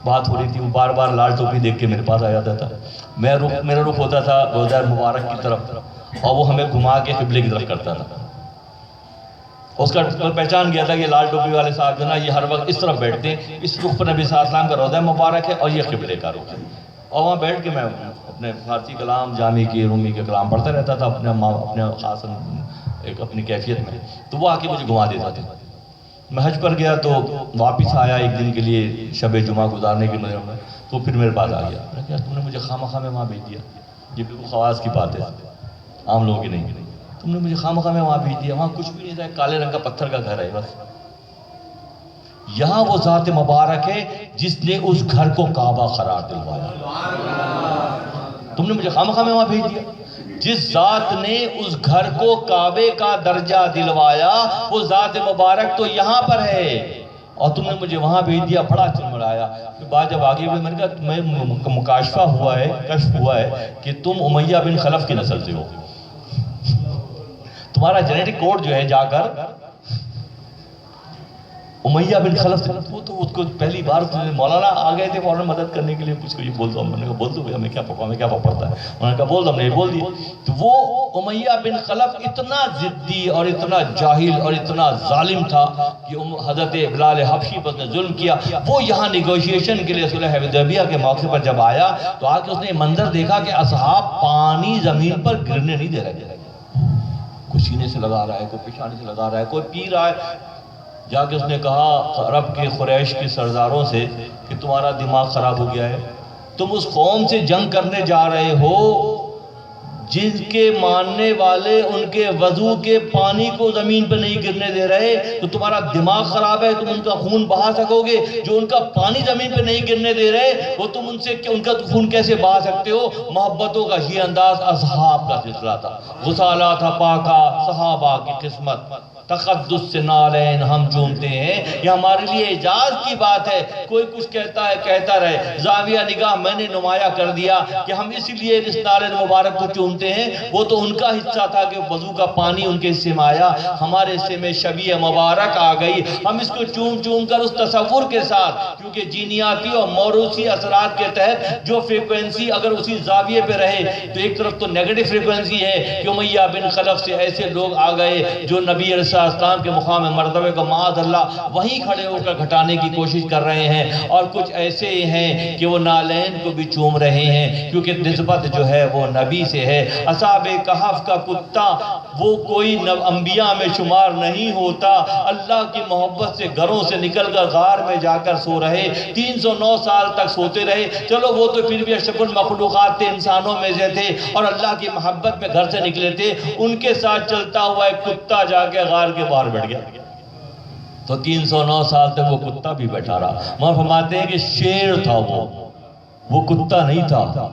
بات ہو رہی تھی، وہ بار بار لال ٹوپی دیکھ کے میرے پاس آ جاتا تھا، میرا رخ ہوتا تھا روزہ مبارک کی طرف اور وہ ہمیں گھما کے قبلے کی طرف کرتا تھا۔ اس کا پہچان گیا تھا کہ لال ٹوپی والے صاحب جو نا یہ ہر وقت اس طرف بیٹھتے ہیں، اس رخ پر نبی صلی اللہ علیہ وسلم کا روضہ مبارک ہے اور یہ قبلے کا رخ ہے، اور وہاں بیٹھ کے میں اپنے فارسی کلام، جامی کی، رومی کے کلام پڑھتا رہتا تھا اپنے خاص ایک اپنی کیفیت میں، تو وہ آ کے مجھے گھما دیتا تھا۔ میں حج پر گیا تو واپس آیا ایک دن کے لیے شب جمعہ گزارنے کے مجرم میں، تو پھر میرے پاس آ گیا، میں نے کہا تم نے مجھے خواہ میں وہاں بھیج دیا، یہ بالکل خواص کی بات ہے، عام لوگوں کی نہیں، تم نے مجھے خواہ میں وہاں بھیج دیا، وہاں کچھ بھی نہیں تھا، کالے رنگ کا پتھر کا گھر ہے بس، یہاں وہ ذات مبارک ہے جس نے اس گھر کو کعبہ قرار دلوایا، تم نے مجھے خواہ میں وہاں بھیج دیا۔ جس ذات نے اس گھر کو کعبے کا درجہ دلوایا وہ ذات مبارک تو یہاں پر ہے اور تم نے مجھے وہاں بھیج دیا، بڑا چمڑایا۔ پھر بات جب آگے ہوئی، میں نے کہا تمہیں مکاشفہ ہوا ہے، کشف ہوا ہے کہ تم امیہ بن خلف کی نسل سے ہو، تمہارا جینیٹک کوڈ جو ہے جا کر امیہ بن خلف سے، وہ تو اس کو پہلی بار مولانا آ گئے تھے فوراً مدد کرنے کے لیے، اس کو یہ بول دو، میں نے کہا بول دو ہمیں کیا پڑتا ہے، انہوں نے کہا بول دو، ہم نے بول دیا۔ تو وہ امیہ بن خلف اتنا ضدی اور اتنا جاہل اور اتنا ظالم تھا کہ حضرت بلال حبشی پر نے ظلم کیا۔ وہ یہاں نیگوشیشن کے لیے صلح حدیبیہ کے موقع پر جب آیا تو آ کے اس نے منظر دیکھا کہ اصحاب پانی زمین پر گرنے نہیں دے رہے، کوئی سینے سے لگا رہا ہے، کوئی پیشانی سے لگا رہا ہے، کوئی پی رہا ہے۔ جا کے اس نے کہا عرب کے قریش کے سرداروں سے کہ تمہارا دماغ خراب ہو گیا ہے، تم اس قوم سے جنگ کرنے جا رہے ہو جن کے ماننے والے ان کے وضو کے پانی کو زمین پہ نہیں گرنے دے رہے، تو تمہارا دماغ خراب ہے، تم ان کا خون بہا سکو گے؟ جو ان کا پانی زمین پہ نہیں گرنے دے رہے وہ تم ان سے ان کا خون کیسے بہا سکتے ہو؟ محبتوں کا یہ انداز اصحاب کا سلسلہ تھا، غسالہ تھا پاکا صحابہ کی قسمت، تقدس سے نالین ہم چومتے ہیں، یہ ہمارے لیے اعجاز کی بات ہے۔ کوئی کچھ کہتا ہے کہتا رہے، زاویہ نگاہ میں نے نمایاں کر دیا کہ ہم اس لیے اس نالین مبارک کو چومتے ہیں، وہ تو ان کا حصہ تھا کہ وضو کا پانی ان کے حصے میں آیا، ہمارے حصے میں شبیہ مبارک آ گئی، ہم اس کو چوم چوم کر اس تصور کے ساتھ، کیونکہ جینیاتی اور موروثی اثرات کے تحت جو فریکوینسی اگر اسی زاویے پہ رہے تو ایک طرف تو نیگیٹو فریکوینسی ہے کہ امیہ بن خلف سے ایسے لوگ آ گئے جو نبی علیہ السلام کے مقام مرتبے کو معاذ اللہ وہیں کھڑے ہو کر گھٹانے کی کوشش کر رہے ہیں، اور کچھ ایسے ہیں کہ وہ نالین کو بھی چوم رہے ہیں کیونکہ نسبت جو ہے وہ نبی سے ہے۔ اصحاب کہف کا کتا وہ کوئی انبیاء میں شمار نہیں ہوتا، اللہ کی محبت سے گھروں سے نکل کر غار میں جا کر سو رہے، 309 سال تک سوتے رہے۔ چلو وہ تو پھر بھی اشرف المخلوقات تھے، انسانوں میں سے تھے اور اللہ کی محبت میں گھر سے نکلے تھے، ان کے ساتھ چلتا ہوا ایک کتا جا کے غار کے باہر بیٹھ گیا تو 309 سال تک وہ کتا بھی بیٹھا رہا۔ وہاں فرماتے ہیں کہ شیر تھا وہ کتا نہیں تھا۔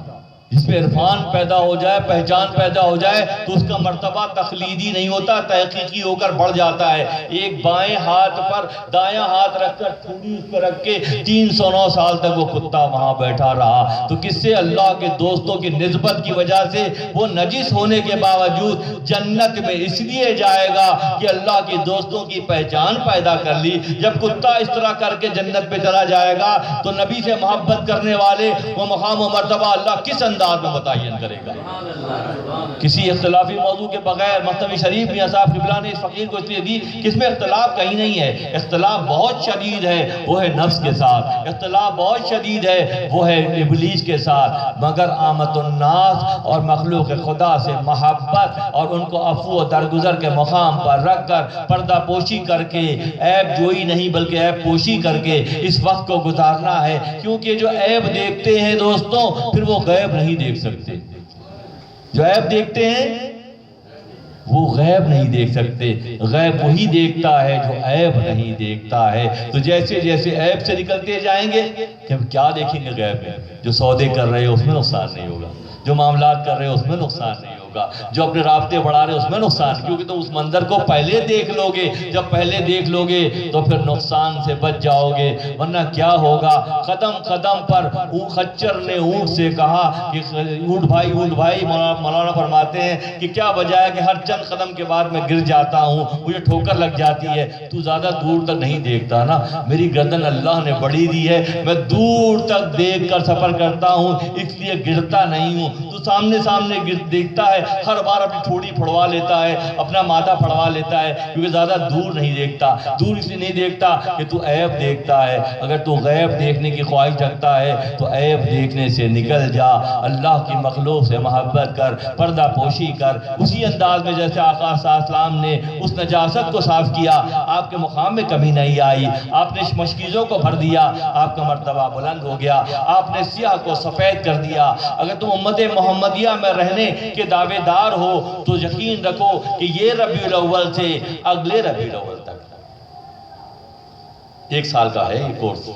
جس میں عرفان پیدا ہو جائے، پہچان پیدا ہو جائے تو اس کا مرتبہ تقلیدی نہیں ہوتا، تحقیقی ہو کر بڑھ جاتا ہے۔ ایک بائیں ہاتھ پر دایاں ہاتھ رکھ کر ٹھوڑی اس پر رکھ کے 309 سال تک وہ کتا وہاں بیٹھا رہا۔ تو کس سے؟ اللہ کے دوستوں کی نسبت کی وجہ سے وہ نجس ہونے کے باوجود جنت میں اس لیے جائے گا کہ اللہ کے دوستوں کی پہچان پیدا کر لی۔ جب کتا اس طرح کر کے جنت پہ چلا جائے گا تو نبی سے محبت کرنے والے وہ مقام و مرتبہ اللہ کس انداز میں متعین کرے گا؟ کسی اختلافی موضوع کے بغیر مثنوی شریف میں صاحب قبلہ نے اس فقیر کو اس لیے دی کہ اس میں اختلاف کہیں نہیں ہے۔ اختلاف بہت شدید ہے، وہ ہے نفس کے ساتھ، اختلاف بہت شدید ہے، وہ ہے ابلیس کے ساتھ، مگر آمد الناس اور مخلوق خدا سے محبت اور ان کو عفو و درگزر کے مقام پر رکھ کر پردہ پوشی کر کے، عیب جوئی نہیں بلکہ عیب پوشی کر کے اس وقت کو گزارنا ہے، کیونکہ جو عیب دیکھتے ہیں دوستوں پھر وہ غیب نہیں دیکھ سکتے۔ جو عیب دیکھتے ہیں وہ غیب نہیں دیکھ سکتے، غیب وہی دیکھتا ہے جو عیب نہیں دیکھتا ہے۔ تو جیسے جیسے عیب سے نکلتے جائیں گے کہ ہم کیا دیکھیں گے غیب میں؟ جو سودے کر رہے ہیں اس میں نقصان نہیں ہوگا، جو معاملات کر رہے ہیں اس میں نقصان نہیں ہوگا، جو اپنے رابطے بڑھا رہے ہیں اس میں نقصان، کیونکہ تم اس منظر کو پہلے دیکھ لو گے، جب پہلے دیکھ لو گے تو پھر نقصان سے بچ جاؤ گے، ورنہ کیا ہوگا؟ قدم قدم پر خچر نے اونٹ سے کہا کہ اونٹ بھائی مولانا فرماتے ہیں کہ کیا وجہ ہے کہ ہر چند قدم کے بعد میں گر جاتا ہوں، مجھے ٹھوکر لگ جاتی ہے؟ تو زیادہ دور تک نہیں دیکھتا نا، میری گردن اللہ نے بڑی دی ہے، میں دور تک دیکھ کر سفر کرتا ہوں، اس لیے گرتا نہیں ہوں۔ تو سامنے دیکھتا ہے، ہر بار اپنی تھوڑی پھڑوا لیتا ہے، اپنا مادہ پھڑوا لیتا ہے، کیونکہ زیادہ دور نہیں دیکھتا۔ دور اس لیے نہیں دیکھتا کہ تو عیب دیکھتا ہے، اگر تو غیب دیکھنے کی خواہش رکھتا ہے تو عیب دیکھنے سے نکل جا، اللہ کی مخلوق سے محبت کر، پردہ پوشی کر، اسی انداز میں جیسے آقا صلی اللہ علیہ وسلم نے اس نجاست کو صاف کیا، آپ کے مقام میں کمی نہیں آئی، آپ نے مشکیزوں کو بھر دیا، آپ کا مرتبہ بلند ہو گیا، آپ نے سیاہ کو سفید کر دیا۔ اگر تم امت محمدیہ میں رہنے کے دعوے دار ہو تو یقین رکھو کہ یہ ربیع الاول سے اگلے ربیع الاول تک 1 سال کا ہے یہ کورس،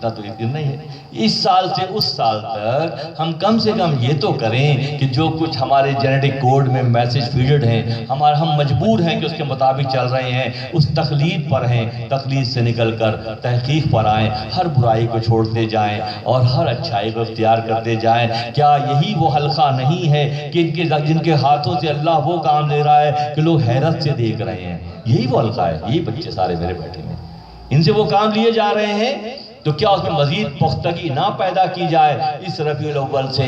اتنا تو یقین نہیں ہے۔ اس سال سے اس سال تک ہم کم سے کم یہ تو کریں کہ جو کچھ ہمارے جینیٹک کوڈ میں میسج فیڈڈ ہیں، ہم مجبور ہیں کہ اس کے مطابق چل رہے ہیں، اس تقلید پر ہیں، تقلید سے نکل کر تحقیق پر آئیں، ہر برائی کو چھوڑتے جائیں اور ہر اچھائی کو اختیار کرتے جائیں۔ کیا یہی وہ حلقہ نہیں ہے کہ جن کے ہاتھوں سے اللہ وہ کام لے رہا ہے کہ لوگ حیرت سے دیکھ رہے ہیں؟ یہی وہ حلقہ ہے، یہی بچے سارے میرے بیٹھے ہیں، ان سے وہ کام لیے جا رہے ہیں۔ تو کیا اس میں مزید پختگی نہ پیدا کی جائے؟ اس ربیع الاول سے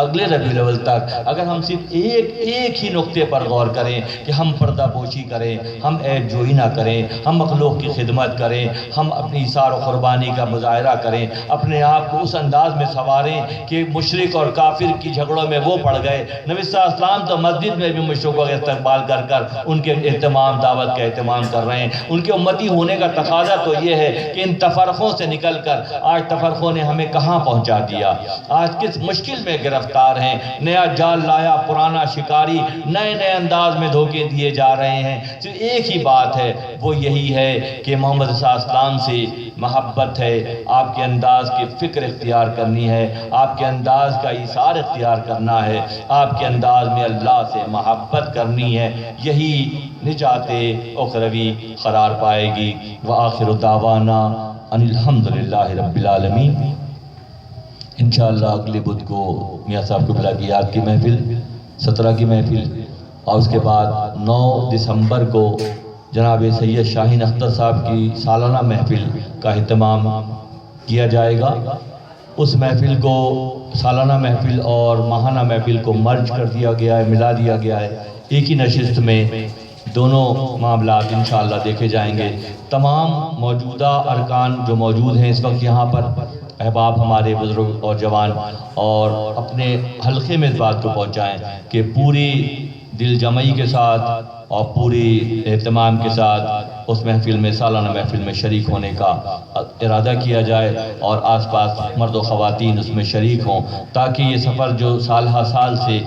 اگلے ربیع الاول تک اگر ہم صرف ایک ہی نقطے پر غور کریں کہ ہم پردہ پوشی کریں، ہم عیب جوئی نہ کریں، ہم مخلوق کی خدمت کریں، ہم اپنی ایثار و قربانی کا مظاہرہ کریں، اپنے آپ کو اس انداز میں سنواریں کہ مشرک اور کافر کی جھگڑوں میں وہ پڑ گئے۔ نبی صلی اللہ علیہ وسلم تو مسجد میں بھی مشرکوں کا استقبال کر کر ان کے اہتمام، دعوت کا اہتمام کر رہے ہیں۔ ان کے امتی ہونے کا تقاضا تو یہ ہے کہ ان تفرقوں سے نکل کر آج تفرقوں نے ہمیں کہاں پہنچا دیا، آج کس مشکل میں گرفتار ہیں، نیا جال لایا پرانا شکاری، نئے نئے انداز میں دھوکے دیے جا رہے ہیں۔ صرف ایک ہی بات ہے، وہ یہی ہے کہ محمد صلی اللہ علیہ وسلم سے محبت ہے، آپ کے انداز کی فکر اختیار کرنی ہے، آپ کے انداز کا ایثار اختیار کرنا ہے، آپ کے انداز میں اللہ سے محبت کرنی ہے، یہی نجات اخروی قرار پائے گی۔ وآخر دعوانا ان الحمدللہ رب العالمین۔ انشاءاللہ اگلے بدھ کو میاں صاحب قبلہ کی یاد کی محفل 17 کی محفل، اور اس کے بعد 9 دسمبر کو جناب سید شاہین اختر صاحب کی سالانہ محفل کا اہتمام کیا جائے گا۔ اس محفل کو سالانہ محفل اور ماہانہ محفل کو مرج کر دیا گیا ہے، ملا دیا گیا ہے، ایک ہی نشست میں دونوں معاملات انشاءاللہ دیکھے جائیں گے۔ تمام موجودہ ارکان جو موجود ہیں اس وقت یہاں پر، احباب ہمارے بزرگ اور جوان، اور اپنے حلقے میں اس بات کو پہنچائیں کہ پوری دل جمعی کے ساتھ اور پوری اہتمام کے ساتھ اس محفل میں، سالانہ محفل میں شریک ہونے کا ارادہ کیا جائے، اور آس پاس مرد و خواتین اس میں شریک ہوں، تاکہ یہ سفر جو سال ہا سال سے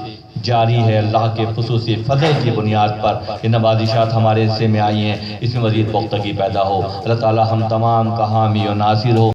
جاری ہے، اللہ کے خصوصی فضل کی بنیاد پر یہ نوازشات ہمارے حصے میں آئی ہیں، اس میں مزید پختگی پیدا ہو۔ اللہ تعالی ہم تمام کا حامی و ناصر ہو۔